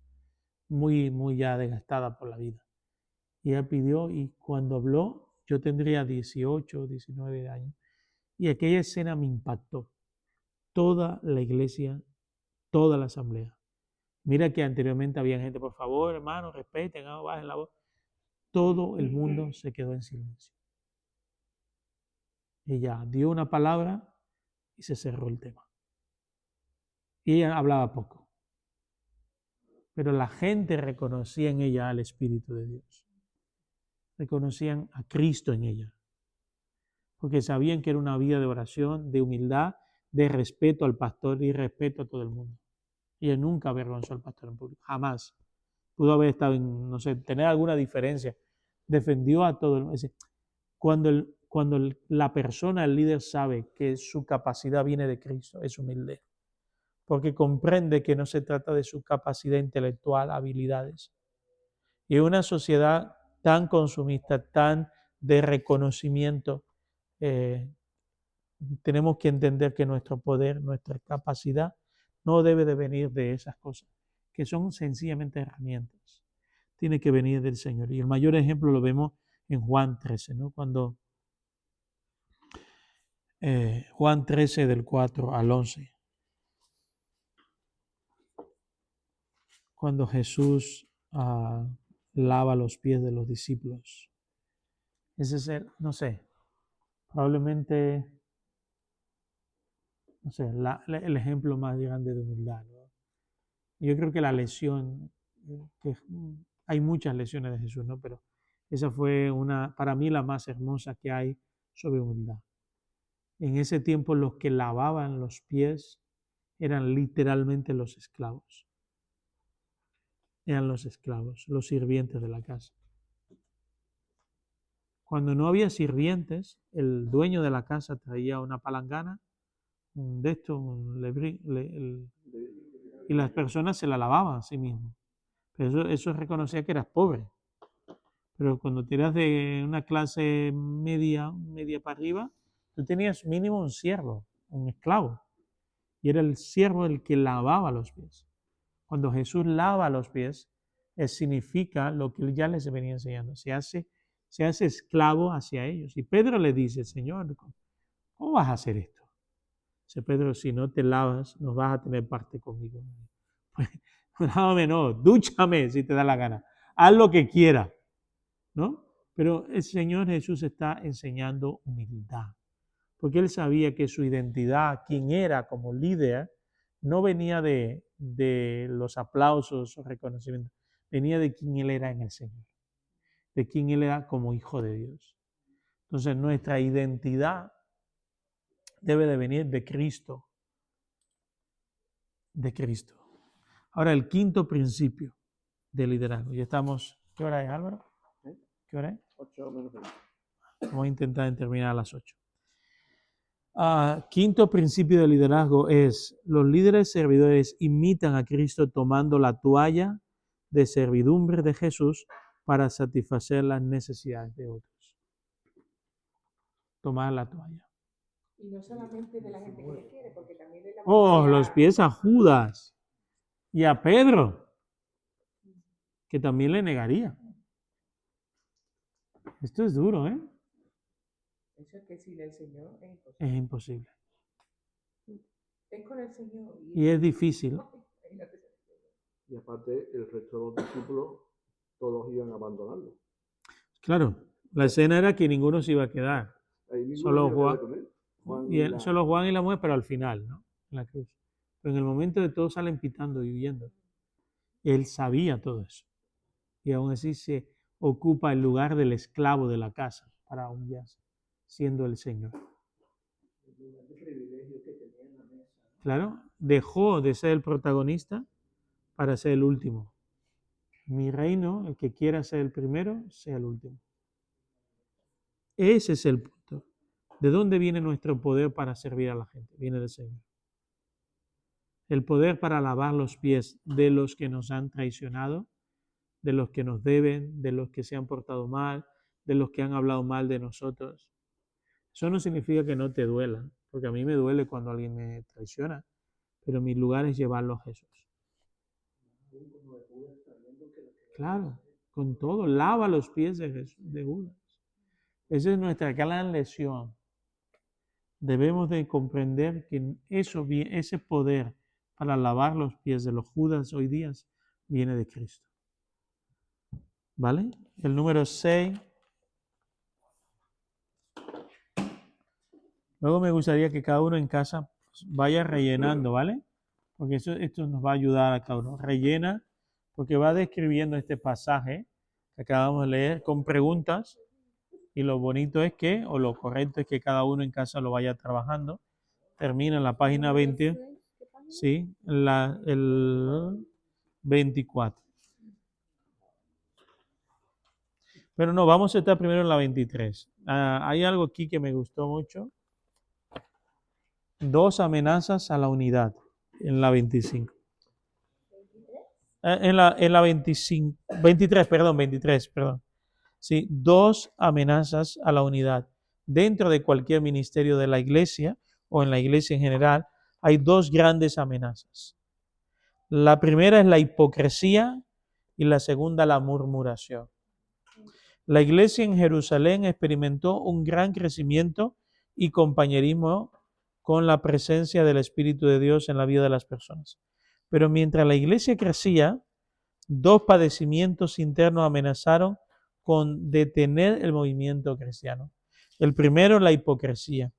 muy, muy ya desgastada por la vida. Y ella pidió, y cuando habló, yo tendría 18, 19 años, y aquella escena me impactó. Toda la iglesia, toda la asamblea. Mira que anteriormente había gente, por favor, hermanos, respeten, bajen la voz. Todo el mundo se quedó en silencio. Ella dio una palabra y se cerró el tema. Y ella hablaba poco. Pero la gente reconocía en ella al Espíritu de Dios. Reconocían a Cristo en ella. Porque sabían que era una vida de oración, de humildad, de respeto al pastor y respeto a todo el mundo. Ella nunca avergonzó al pastor en público, jamás. Pudo haber estado en, no sé, tener alguna diferencia. Defendió a todo el mundo. Cuando la persona, el líder, sabe que su capacidad viene de Cristo, es humilde. Porque comprende que no se trata de su capacidad intelectual, habilidades. Y en una sociedad tan consumista, tan de reconocimiento, tenemos que entender que nuestro poder, nuestra capacidad, no debe de venir de esas cosas, que son sencillamente herramientas. Tiene que venir del Señor. Y el mayor ejemplo lo vemos en Juan 13, ¿no? Cuando Juan 13 del 4 al 11. Cuando Jesús lava los pies de los discípulos. Ese es no sé, probablemente, no sé, el ejemplo más grande de humildad, ¿no? Yo creo que la lección, hay muchas lecciones de Jesús, ¿no? Pero esa fue para mí la más hermosa que hay sobre humildad. En ese tiempo los que lavaban los pies eran literalmente los esclavos. Eran los esclavos, los sirvientes de la casa. Cuando no había sirvientes, el dueño de la casa traía una palangana, un de estos, y las personas se la lavaban a sí mismos. Pero eso reconocía que eras pobre. Pero cuando tiras de una clase media para arriba, tú tenías mínimo un siervo, un esclavo. Y era el siervo el que lavaba los pies. Cuando Jesús lava los pies, significa lo que él ya les venía enseñando. Se hace esclavo hacia ellos. Y Pedro le dice, Señor, ¿cómo vas a hacer esto? Dice Pedro, si no te lavas, no vas a tener parte conmigo. Pues, lávame no, dúchame si te da la gana. Haz lo que quieras, ¿no? Pero el Señor Jesús está enseñando humildad. Porque él sabía que su identidad, quién era como líder, no venía de los aplausos o reconocimientos, venía de quién él era en el Señor, de quién él era como hijo de Dios. Entonces nuestra identidad debe de venir de Cristo, de Cristo. Ahora el quinto principio de liderazgo. Ya estamos, ¿qué hora es, Álvaro? ¿Qué hora es? 8 menos 20. Vamos a intentar terminar a las 8. Quinto principio de liderazgo es: los líderes servidores imitan a Cristo tomando la toalla de servidumbre de Jesús para satisfacer las necesidades de otros. Tomar la toalla. Y no solamente de la gente que le quiere, porque también de la Los pies a Judas y a Pedro, que también le negaría. Esto es duro, ¿eh? Eso es que sin el Señor es imposible. Es imposible. Es con el Señor. Y es difícil. Y aparte, el resto de los discípulos, todos iban a abandonarlo. Claro, la escena era que ninguno se iba a quedar. Solo Juan. Solo Juan y la mujer, pero al final, ¿no? En la cruz. Pero en el momento de todos salen pitando y huyendo. Él sabía todo eso. Y aún así se ocupa el lugar del esclavo de la casa para humillarse, siendo el Señor. Claro, dejó de ser el protagonista para ser el último. Mi reino, el que quiera ser el primero, sea el último. Ese es el punto. ¿De dónde viene nuestro poder para servir a la gente? Viene del Señor. El poder para lavar los pies de los que nos han traicionado, de los que nos deben, de los que se han portado mal, de los que han hablado mal de nosotros. Eso no significa que no te duela, porque a mí me duele cuando alguien me traiciona, pero mi lugar es llevarlo a Jesús. Claro, con todo, lava los pies de Judas. Esa es nuestra gran lección. Debemos de comprender que ese poder para lavar los pies de los Judas hoy día viene de Cristo. ¿Vale? El número 6. Luego me gustaría que cada uno en casa vaya rellenando, ¿vale? Porque esto nos va a ayudar a cada uno. Rellena, porque va describiendo este pasaje que acabamos de leer con preguntas. Y lo bonito es que, o lo correcto es que cada uno en casa lo vaya trabajando. Termina en la página 20. Sí, el 24. Pero no, vamos a estar primero en la 23. Hay algo aquí que me gustó mucho. 2 amenazas a la unidad en la 25. En la 25, 23, perdón. Sí, 2 amenazas a la unidad. Dentro de cualquier ministerio de la iglesia o en la iglesia en general, hay 2 grandes amenazas. La primera es la hipocresía y la segunda la murmuración. La iglesia en Jerusalén experimentó un gran crecimiento y compañerismo con la presencia del Espíritu de Dios en la vida de las personas. Pero mientras la iglesia crecía, dos padecimientos internos amenazaron con detener el movimiento cristiano. El primero, la hipocresía.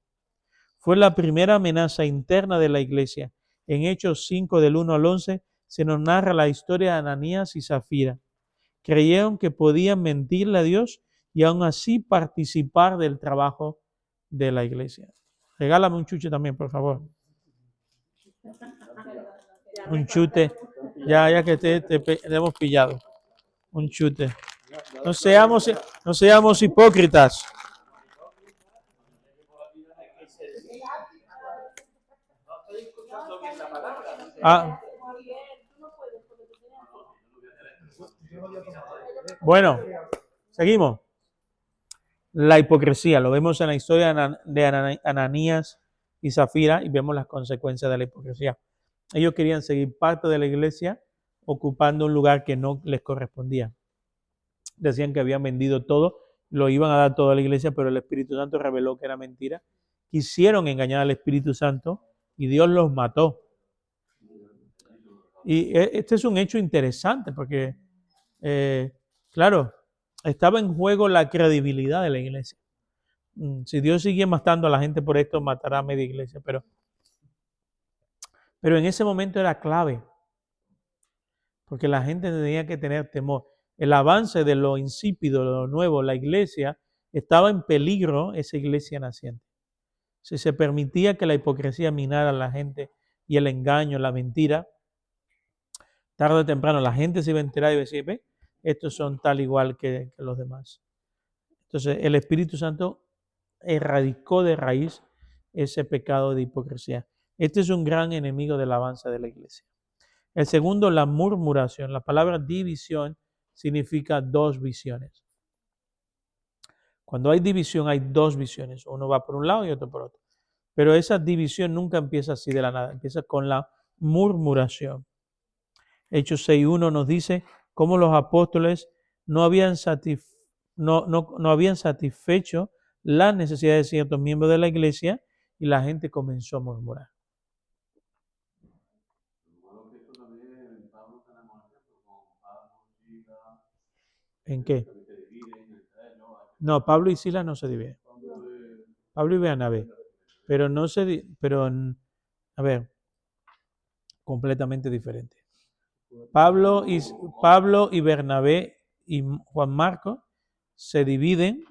Fue la primera amenaza interna de la iglesia. En Hechos 5, del 1 al 11, se nos narra la historia de Ananías y Zafira. Creyeron que podían mentirle a Dios y aún así participar del trabajo de la iglesia. Regálame un chuche también, por favor. Un chute. Ya que te hemos pillado. Un chute. No seamos hipócritas. Bueno, seguimos. La hipocresía, lo vemos en la historia de Ananías y Zafira y vemos las consecuencias de la hipocresía. Ellos querían seguir parte de la iglesia ocupando un lugar que no les correspondía. Decían que habían vendido todo, lo iban a dar todo a la iglesia, pero el Espíritu Santo reveló que era mentira. Quisieron engañar al Espíritu Santo y Dios los mató. Y este es un hecho interesante porque, claro, estaba en juego la credibilidad de la iglesia. Si Dios sigue matando a la gente por esto, matará a media iglesia. Pero en ese momento era clave, porque la gente tenía que tener temor. El avance de lo insípido, de lo nuevo, la iglesia, estaba en peligro, esa iglesia naciente. Si se permitía que la hipocresía minara a la gente y el engaño, la mentira, tarde o temprano la gente se iba a enterar y iba a decir, ve, estos son tal igual que los demás. Entonces el Espíritu Santo erradicó de raíz ese pecado de hipocresía. Este es un gran enemigo del avance de la iglesia. El segundo, la murmuración. La palabra división significa dos visiones. Cuando hay división, hay dos visiones. Uno va por un lado y otro por otro. Pero esa división nunca empieza así de la nada. Empieza con la murmuración. Hechos 6.1 nos dice cómo los apóstoles no habían satisfecho las necesidades de ciertos miembros de la iglesia y la gente comenzó a murmurar. ¿En qué? No, Pablo y Silas no se dividen. Pablo y Bernabé. Pero no se a ver, completamente diferente. Pablo y Bernabé y Juan Marcos se dividen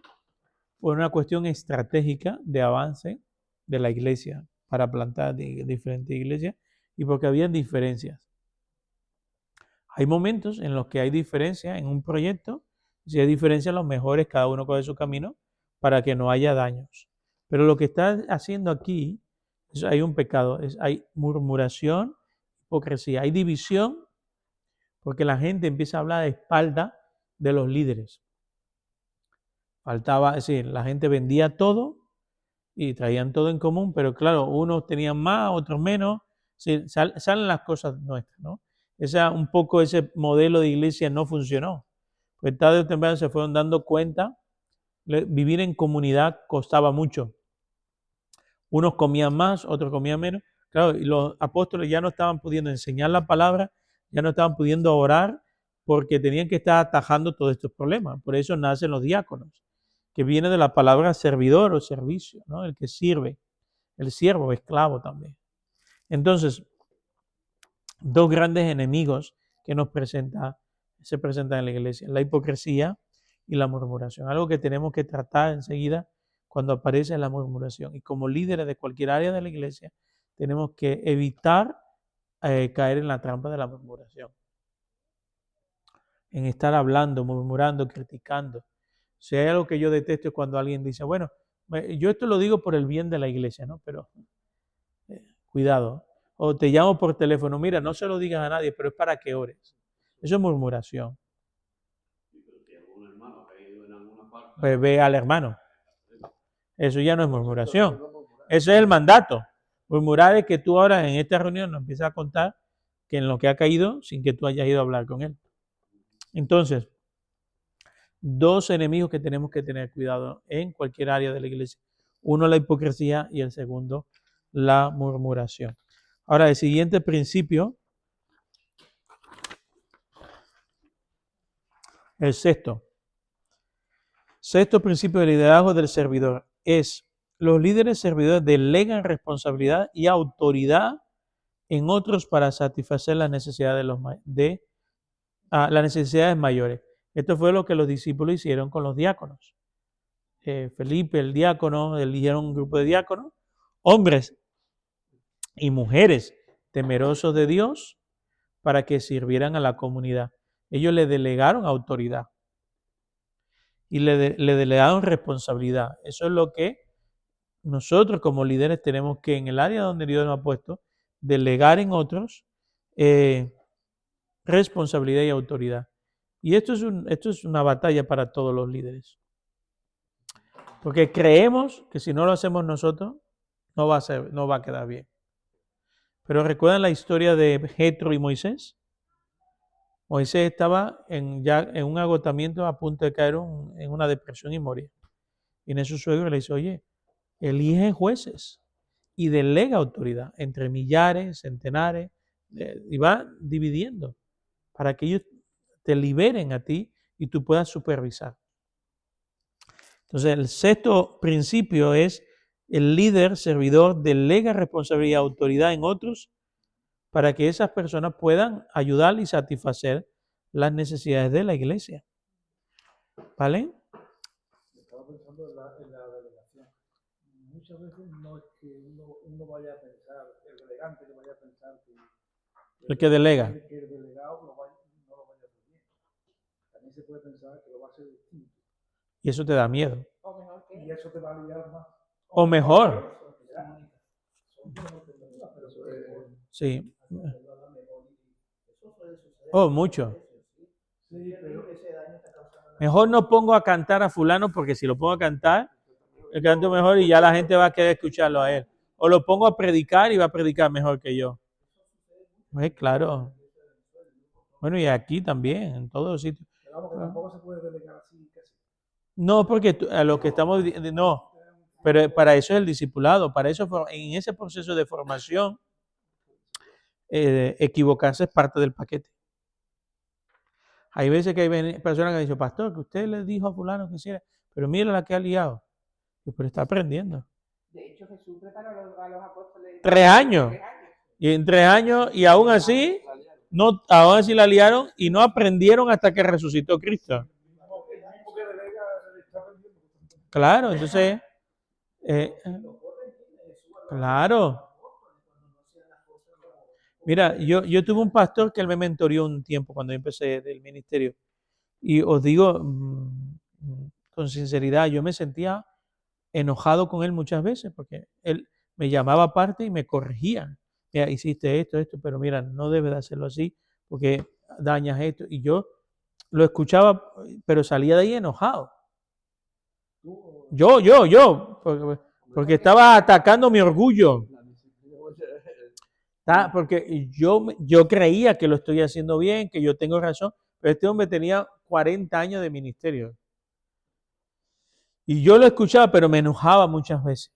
por una cuestión estratégica de avance de la iglesia para plantar diferentes iglesias y porque habían diferencias. Hay momentos en los que hay diferencias en un proyecto, si hay diferencias, los mejores, cada uno coge su camino para que no haya daños. Pero lo que está haciendo aquí, hay un pecado, hay murmuración, hipocresía, hay división, porque la gente empieza a hablar de espalda de los líderes. Es decir, la gente vendía todo y traían todo en común, pero claro, unos tenían más, otros menos. Sí, salen las cosas nuestras, ¿no? Un poco ese modelo de iglesia no funcionó. Pues tarde o temprano se fueron dando cuenta, vivir en comunidad costaba mucho. Unos comían más, otros comían menos. Claro, y los apóstoles ya no estaban pudiendo enseñar la palabra, ya no estaban pudiendo orar, porque tenían que estar atajando todos estos problemas. Por eso nacen los diáconos, que viene de la palabra servidor o servicio, ¿no? El que sirve, el siervo, esclavo también. Entonces, dos grandes enemigos que se presentan en la iglesia, la hipocresía y la murmuración. Algo que tenemos que tratar enseguida cuando aparece la murmuración. Y como líderes de cualquier área de la iglesia, tenemos que evitar caer en la trampa de la murmuración. En estar hablando, murmurando, criticando. Si hay algo que yo detesto es cuando alguien dice, bueno, yo esto lo digo por el bien de la iglesia, ¿no? Pero cuidado. O te llamo por teléfono, mira, no se lo digas a nadie, pero es para que ores. Eso es murmuración. Pues ve al hermano. Eso ya no es murmuración. Eso es el mandato. Murmurar es que tú ahora en esta reunión nos empiezas a contar que en lo que ha caído sin que tú hayas ido a hablar con él. Entonces, dos enemigos que tenemos que tener cuidado en cualquier área de la iglesia. Uno, la hipocresía, y el segundo, la murmuración. Ahora, el siguiente principio, el sexto principio de liderazgo del servidor es: los líderes servidores delegan responsabilidad y autoridad en otros para satisfacer las necesidades las necesidades mayores. Esto fue lo que los discípulos hicieron con los diáconos. Felipe, el diácono, eligieron un grupo de diáconos, hombres y mujeres temerosos de Dios, para que sirvieran a la comunidad. Ellos le delegaron autoridad y le delegaron responsabilidad. Eso es lo que nosotros como líderes tenemos que, en el área donde Dios nos ha puesto, delegar en otros responsabilidad y autoridad. Y esto es una batalla para todos los líderes. Porque creemos que si no lo hacemos nosotros, no va a quedar bien. Pero ¿recuerdan la historia de Jetro y Moisés? Moisés estaba ya en un agotamiento, a punto de caer en una depresión y morir. Y en su suegro le dice: oye, elige jueces y delega autoridad entre millares, centenares, y va dividiendo para que ellos te liberen a ti y tú puedas supervisar. Entonces, el sexto principio es: el líder servidor delega responsabilidad y autoridad en otros para que esas personas puedan ayudar y satisfacer las necesidades de la iglesia. ¿Vale? Estaba pensando en la delegación. Muchas veces no es que uno vaya a pensar, el delegante que vaya a pensar El que delega. que el delegado no lo vaya a hacer bien. También se puede pensar que lo va a hacer distinto. Y eso te da miedo. O mejor que Y eso te va a liar más. O mejor. Sí. Oh, mucho. Sí, pero Mejor no pongo a cantar a fulano, porque si lo pongo a cantar, el canto mejor y ya la gente va a querer escucharlo a él. O lo pongo a predicar y va a predicar mejor que yo. Claro. Bueno, y aquí también, en todos los sitios. pero vamos, que tampoco se puede delegar así casi. No, porque a lo que estamos... No, pero para eso es el discipulado. Para eso, en ese proceso de formación, equivocarse es parte del paquete. Hay veces que hay personas que dicen: pastor, que usted le dijo a fulano que hiciera, pero mira la que ha liado. Pero está aprendiendo. de hecho Jesús preparó a los apóstoles 3 años. Y en 3 años, y aún así la liaron y no aprendieron hasta que resucitó Cristo. Claro, entonces, claro. Mira, yo tuve un pastor que él me mentoreó un tiempo cuando yo empecé del ministerio. Y os digo con sinceridad, yo me sentía enojado con él muchas veces, porque él me llamaba aparte y me corregía. Mira, hiciste esto, pero mira, no debes de hacerlo así, porque dañas esto. Y yo lo escuchaba, pero salía de ahí enojado. Yo, porque estaba atacando mi orgullo. Porque yo creía que lo estoy haciendo bien, que yo tengo razón, pero este hombre tenía 40 años de ministerio. Y yo lo escuchaba, pero me enojaba muchas veces.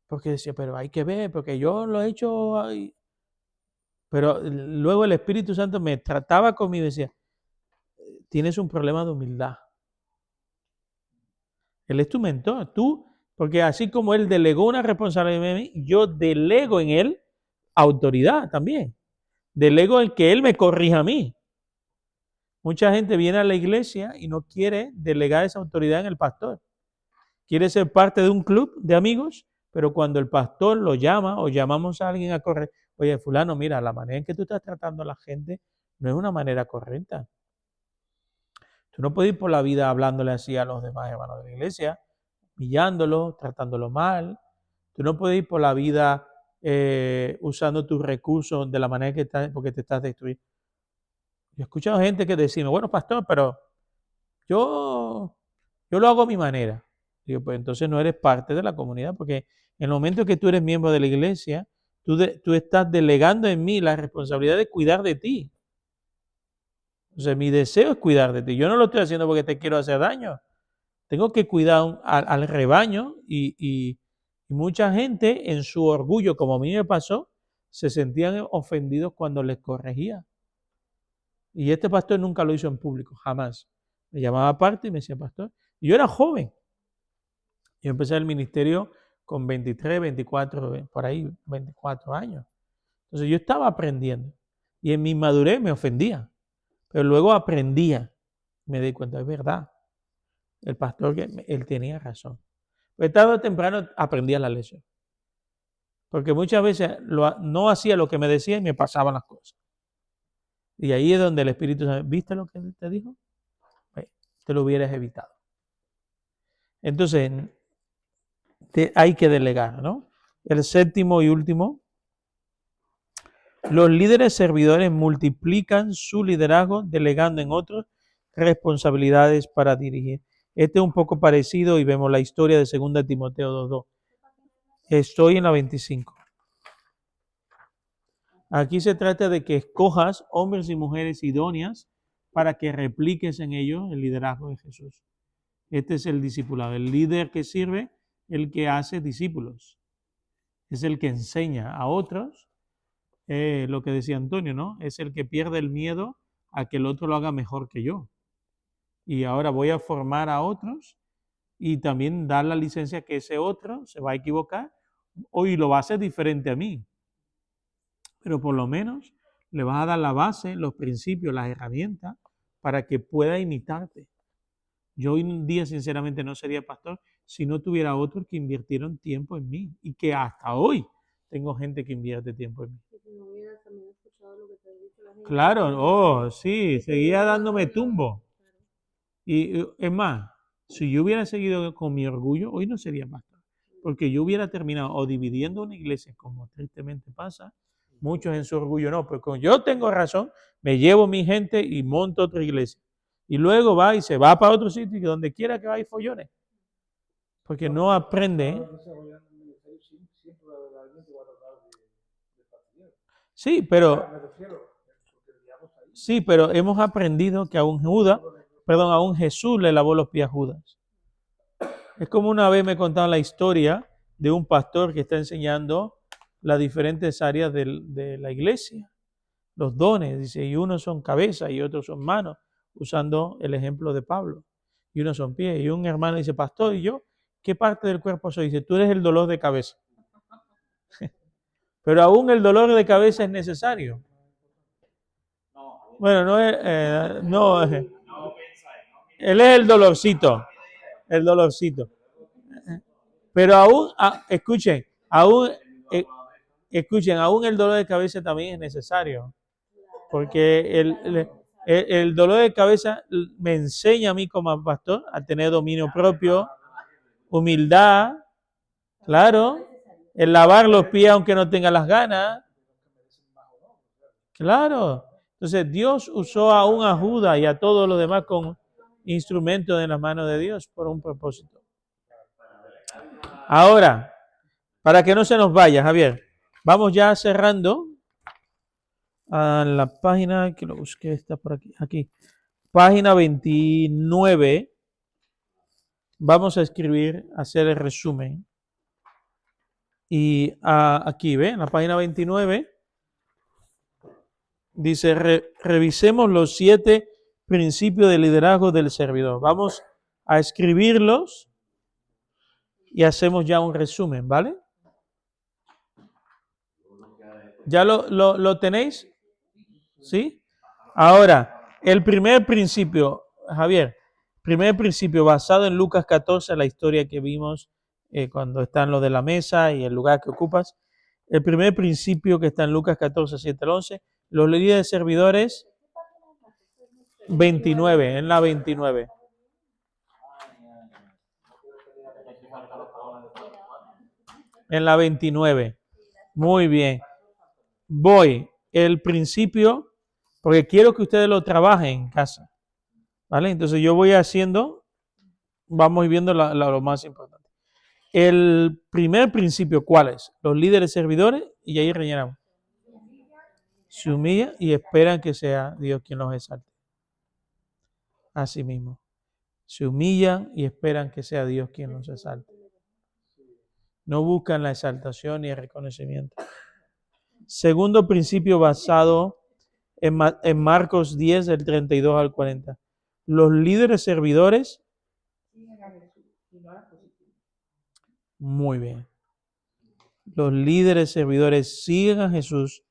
Porque decía: pero hay que ver, porque yo lo he hecho ahí. Pero luego el Espíritu Santo me trataba conmigo y decía: tienes un problema de humildad. Él es tu mentor, porque así como él delegó una responsabilidad en mí, yo delego en él autoridad también. Delego el que él me corrija a mí. Mucha gente viene a la iglesia y no quiere delegar esa autoridad en el pastor. Quiere ser parte de un club de amigos, pero cuando el pastor lo llama o llamamos a alguien a correr: oye, fulano, mira, la manera en que tú estás tratando a la gente no es una manera correcta. Tú no puedes ir por la vida hablándole así a los demás hermanos de la iglesia, humillándolos, tratándolos mal. Tú no puedes ir por la vida usando tus recursos de la manera que estás, porque te estás destruyendo. Yo he escuchado gente que decime: bueno, pastor, pero yo lo hago a mi manera. Digo: pues entonces no eres parte de la comunidad, porque en el momento que tú eres miembro de la iglesia, tú estás delegando en mí la responsabilidad de cuidar de ti. Entonces mi deseo es cuidar de ti. Yo no lo estoy haciendo porque te quiero hacer daño. Tengo que cuidar al rebaño y Y mucha gente en su orgullo, como a mí me pasó, se sentían ofendidos cuando les corregía. Y este pastor nunca lo hizo en público, jamás. Me llamaba aparte y me decía, pastor. Y yo era joven. Yo empecé el ministerio con 23, 24, por ahí, 24 años. Entonces yo estaba aprendiendo. Y en mi madurez me ofendía. Pero luego aprendía. Me di cuenta, es verdad. El pastor, él tenía razón. Pero tarde o temprano aprendía la lección. Porque muchas veces no hacía lo que me decía y me pasaban las cosas. Y ahí es donde el Espíritu Santo, ¿viste lo que te dijo? Te lo hubieras evitado. Entonces, hay que delegar, ¿no? El séptimo y último, los líderes servidores multiplican su liderazgo delegando en otros responsabilidades para dirigir. Este es un poco parecido y vemos la historia de 2 Timoteo 2:2. Estoy en la 25. Aquí se trata de que escojas hombres y mujeres idóneas para que repliques en ellos el liderazgo de Jesús. Este es el discipulado. El líder que sirve, el que hace discípulos. Es el que enseña a otros, lo que decía Antonio, ¿no? Es el que pierde el miedo a que el otro lo haga mejor que yo. Y ahora voy a formar a otros y también dar la licencia que ese otro se va a equivocar y lo va a hacer diferente a mí. Pero por lo menos le vas a dar la base, los principios, las herramientas para que pueda imitarte. Yo hoy en día, sinceramente, no sería pastor si no tuviera otros que invirtieron tiempo en mí y que hasta hoy tengo gente que invierte tiempo en mí. Claro, sí, seguía dándome tumbo. Y es más, si yo hubiera seguido con mi orgullo, hoy no sería pastor. Porque yo hubiera terminado o dividiendo una iglesia, como tristemente pasa, muchos en su orgullo no, pero como yo tengo razón, me llevo mi gente y monto otra iglesia. Y luego va y se va para otro sitio y donde quiera que vaya hay follones. Porque no aprende. Sí, pero hemos aprendido que a un Jesús le lavó los pies a Judas. Es como una vez me contaron la historia de un pastor que está enseñando las diferentes áreas de la iglesia, los dones, dice, y unos son cabeza y otros son manos, usando el ejemplo de Pablo, y unos son pies, y un hermano dice, pastor, ¿y yo qué parte del cuerpo soy? Dice, tú eres el dolor de cabeza. Pero aún el dolor de cabeza es necesario. Bueno, no es, él es el dolorcito, Pero aún, escuchen, aún el dolor de cabeza también es necesario. Porque el dolor de cabeza me enseña a mí como pastor a tener dominio propio, humildad, claro, el lavar los pies aunque no tenga las ganas. Claro. Entonces Dios usó aún a Judas y a todos los demás con instrumentos en las manos de Dios por un propósito. Ahora, para que no se nos vaya, Javier, vamos ya cerrando a la página, que lo busqué, está por aquí. Página 29. Vamos a hacer el resumen. Y aquí, ¿ve? En la página 29 dice, revisemos los 7 principios de liderazgo del servidor. Vamos a escribirlos y hacemos ya un resumen, ¿vale? ¿Ya lo tenéis? ¿Sí? Ahora, el primer principio, Javier, basado en Lucas 14, la historia que vimos cuando están lo de la mesa y el lugar que ocupas. El primer principio que está en Lucas 14, 7 al 11, los líderes servidores, 29, en la 29. En la 29. Muy bien. Voy. El principio, porque quiero que ustedes lo trabajen en casa. ¿Vale? Entonces yo voy haciendo, vamos viendo lo más importante. El primer principio, ¿cuál es? Los líderes servidores, y ahí rellenamos. Se humillan y esperan que sea Dios quien los exalte. Así mismo. Se humillan y esperan que sea Dios quien los exalte. No buscan la exaltación ni el reconocimiento. Segundo principio basado en Marcos 10, del 32 al 40. Los líderes servidores. Muy bien. Los líderes servidores siguen a Jesús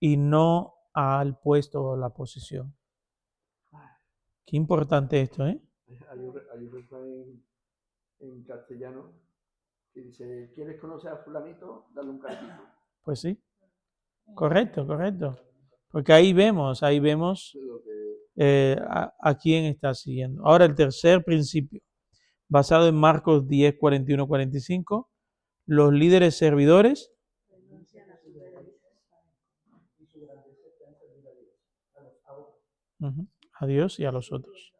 y no al puesto o la posición. Qué importante esto, ¿eh? Hay un refrán en castellano que dice, ¿quieres conocer a fulanito? Dale un cantito. Pues sí. Correcto. Porque ahí vemos a quién está siguiendo. Ahora el tercer principio, basado en Marcos 10, 41, 45. Los líderes servidores a Dios y a los otros.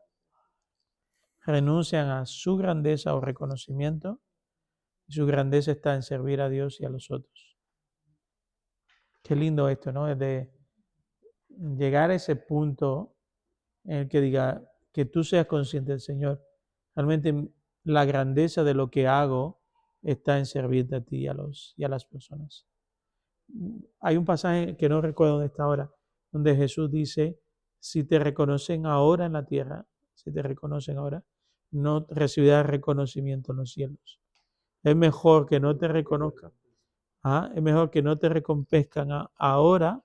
Renuncian a su grandeza o reconocimiento, y su grandeza está en servir a Dios y a los otros. Qué lindo esto, ¿no? Es de llegar a ese punto en el que diga que tú seas consciente del Señor. Realmente la grandeza de lo que hago está en servirte a ti y a las personas. Hay un pasaje que no recuerdo dónde está ahora, donde Jesús dice, si te reconocen ahora en la tierra, no recibirás reconocimiento en los cielos. Es mejor que no te reconozcan. Es mejor que no te recompenscan ahora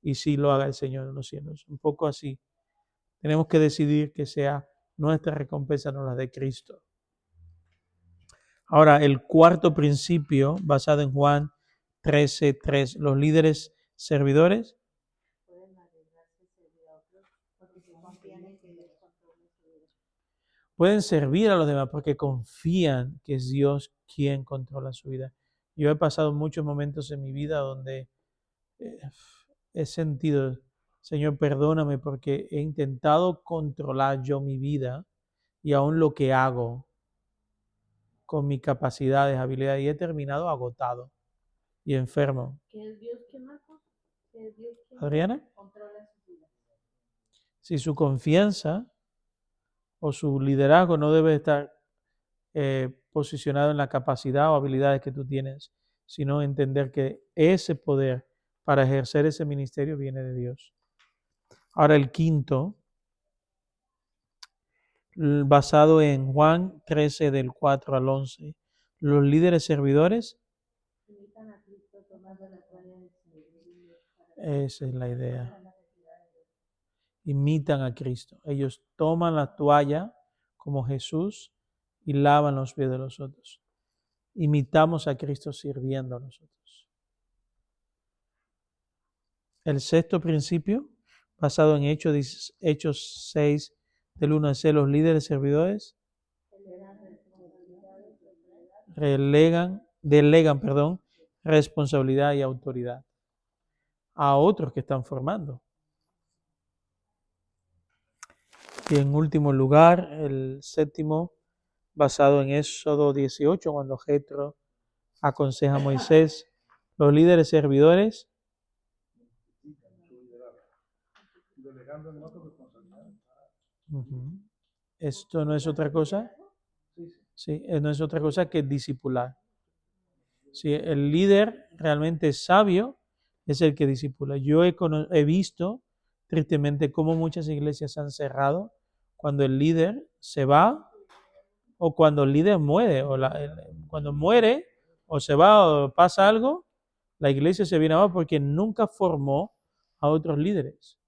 y sí lo haga el Señor en los cielos. Un poco así. Tenemos que decidir que sea nuestra recompensa, no la de Cristo. Ahora, el cuarto principio, basado en Juan 13:3, los líderes servidores pueden servir a los demás porque confían que es Dios quien controla su vida. Yo he pasado muchos momentos en mi vida donde he sentido, Señor, perdóname porque he intentado controlar yo mi vida y aún lo que hago con mis capacidades, habilidades, y he terminado agotado y enfermo. ¿Qué es Dios que marca? ¿Qué es Dios que ¿Adriana? controla su vida? Si su confianza o su liderazgo no debe estar posicionado en la capacidad o habilidades que tú tienes, sino entender que ese poder para ejercer ese ministerio viene de Dios. Ahora el quinto, basado en Juan 13 del 4 al 11, los líderes servidores, esa es la idea, imitan a Cristo. Ellos toman la toalla como Jesús y lavan los pies de los otros. Imitamos a Cristo sirviendo a nosotros. El sexto principio, basado en Hechos 6, del 1 al 6, los líderes servidores delegan responsabilidad y autoridad a otros que están formando. Y en último lugar, el séptimo, basado en Éxodo 18, cuando Jetro aconseja a Moisés, los líderes servidores Delegando en otros responsabilidades. Esto no es otra cosa. Sí, no es otra cosa que discipular. Si el líder realmente es sabio, es el que discipula. Yo he visto tristemente cómo muchas iglesias se han cerrado cuando el líder se va o cuando el líder muere. Cuando muere o se va o pasa algo, la iglesia se viene abajo porque nunca formó a otros líderes.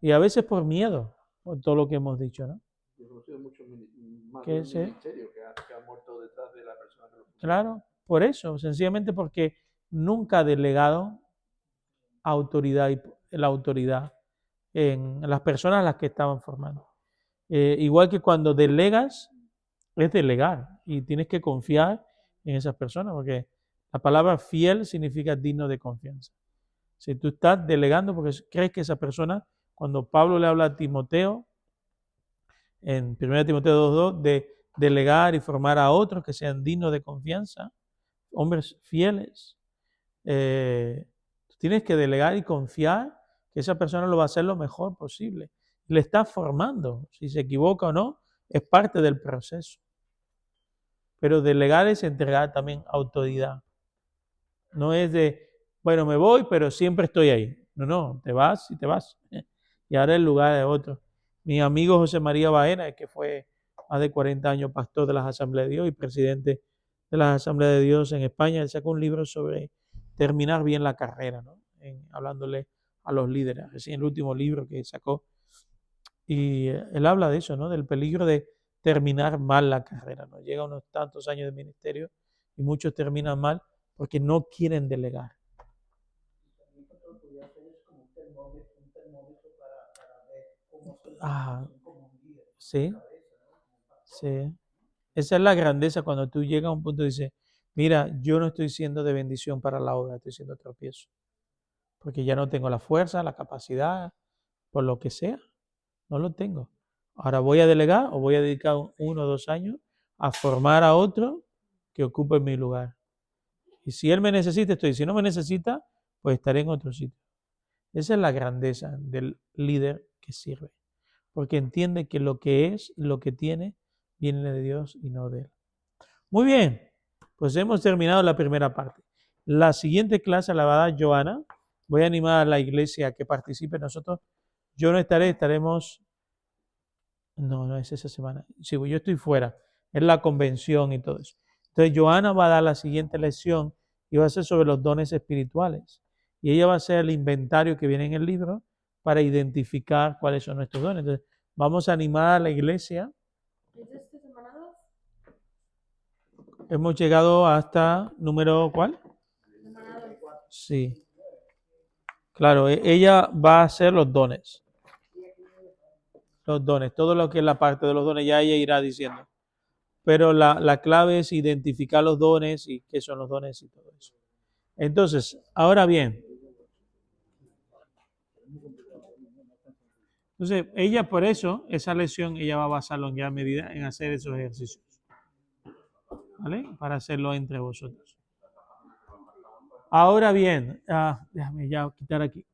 Y a veces por miedo, por todo lo que hemos dicho, ¿no? Yo he conocido muchos más ¿Qué de un es? ministerio que ha muerto detrás de la persona que lo fundó. Claro, por eso, sencillamente porque nunca ha delegado la autoridad en las personas a las que estaban formando. Igual que cuando delegas, es delegar y tienes que confiar en esas personas, porque la palabra fiel significa digno de confianza. Si tú estás delegando porque crees que esa persona, cuando Pablo le habla a Timoteo, en 1 Timoteo 2:2, de delegar y formar a otros que sean dignos de confianza, hombres fieles, tienes que delegar y confiar que esa persona lo va a hacer lo mejor posible. Le está formando, si se equivoca o no, es parte del proceso. Pero delegar es entregar también autoridad. No es de, bueno, me voy, pero siempre estoy ahí. No, te vas y te vas. Y ahora el lugar es otro. Mi amigo José María Baena, que fue más de 40 años pastor de las Asambleas de Dios y presidente de las Asambleas de Dios en España, él sacó un libro sobre terminar bien la carrera, ¿no? Hablándole a los líderes. Es el último libro que sacó. Y él habla de eso, ¿no? Del peligro de terminar mal la carrera, ¿no? Llega unos tantos años de ministerio y muchos terminan mal porque no quieren delegar. También lo que voy a hacer es como un termómetro para ver cómo se Ah, como un líder, sí, cabeza, ¿no? sí. Esa es la grandeza cuando tú llegas a un punto y dices, mira, yo no estoy siendo de bendición para la obra, estoy siendo tropiezo. Porque ya no tengo la fuerza, la capacidad, por lo que sea, no lo tengo. Ahora voy a delegar o voy a dedicar 1 o 2 años a formar a otro que ocupe mi lugar. Y si él me necesita, estoy. Si no me necesita, pues estaré en otro sitio. Esa es la grandeza del líder que sirve. Porque entiende que lo que es y lo que tiene viene de Dios y no de él. Muy bien, pues hemos terminado la primera parte. La siguiente clase la va a dar Joana. Voy a animar a la iglesia a que participe. Nosotros, yo no estaré, estaremos. No es esa semana. Sí, yo estoy fuera. Es la convención y todo eso. Entonces, Joana va a dar la siguiente lección y va a ser sobre los dones espirituales. Y ella va a hacer el inventario que viene en el libro para identificar cuáles son nuestros dones. Entonces, vamos a animar a la iglesia. ¿Es esta semana 2? Hemos llegado hasta número ¿cuál? Semana 2. Sí. Claro, ella va a hacer los dones. Los dones, todo lo que es la parte de los dones, ya ella irá diciendo. Pero la clave es identificar los dones y qué son los dones y todo eso. Entonces, ahora bien. Entonces, ella por eso, esa lección, ella va a basarlo en gran medida en hacer esos ejercicios. ¿Vale? Para hacerlo entre vosotros. Ahora bien, déjame ya quitar aquí.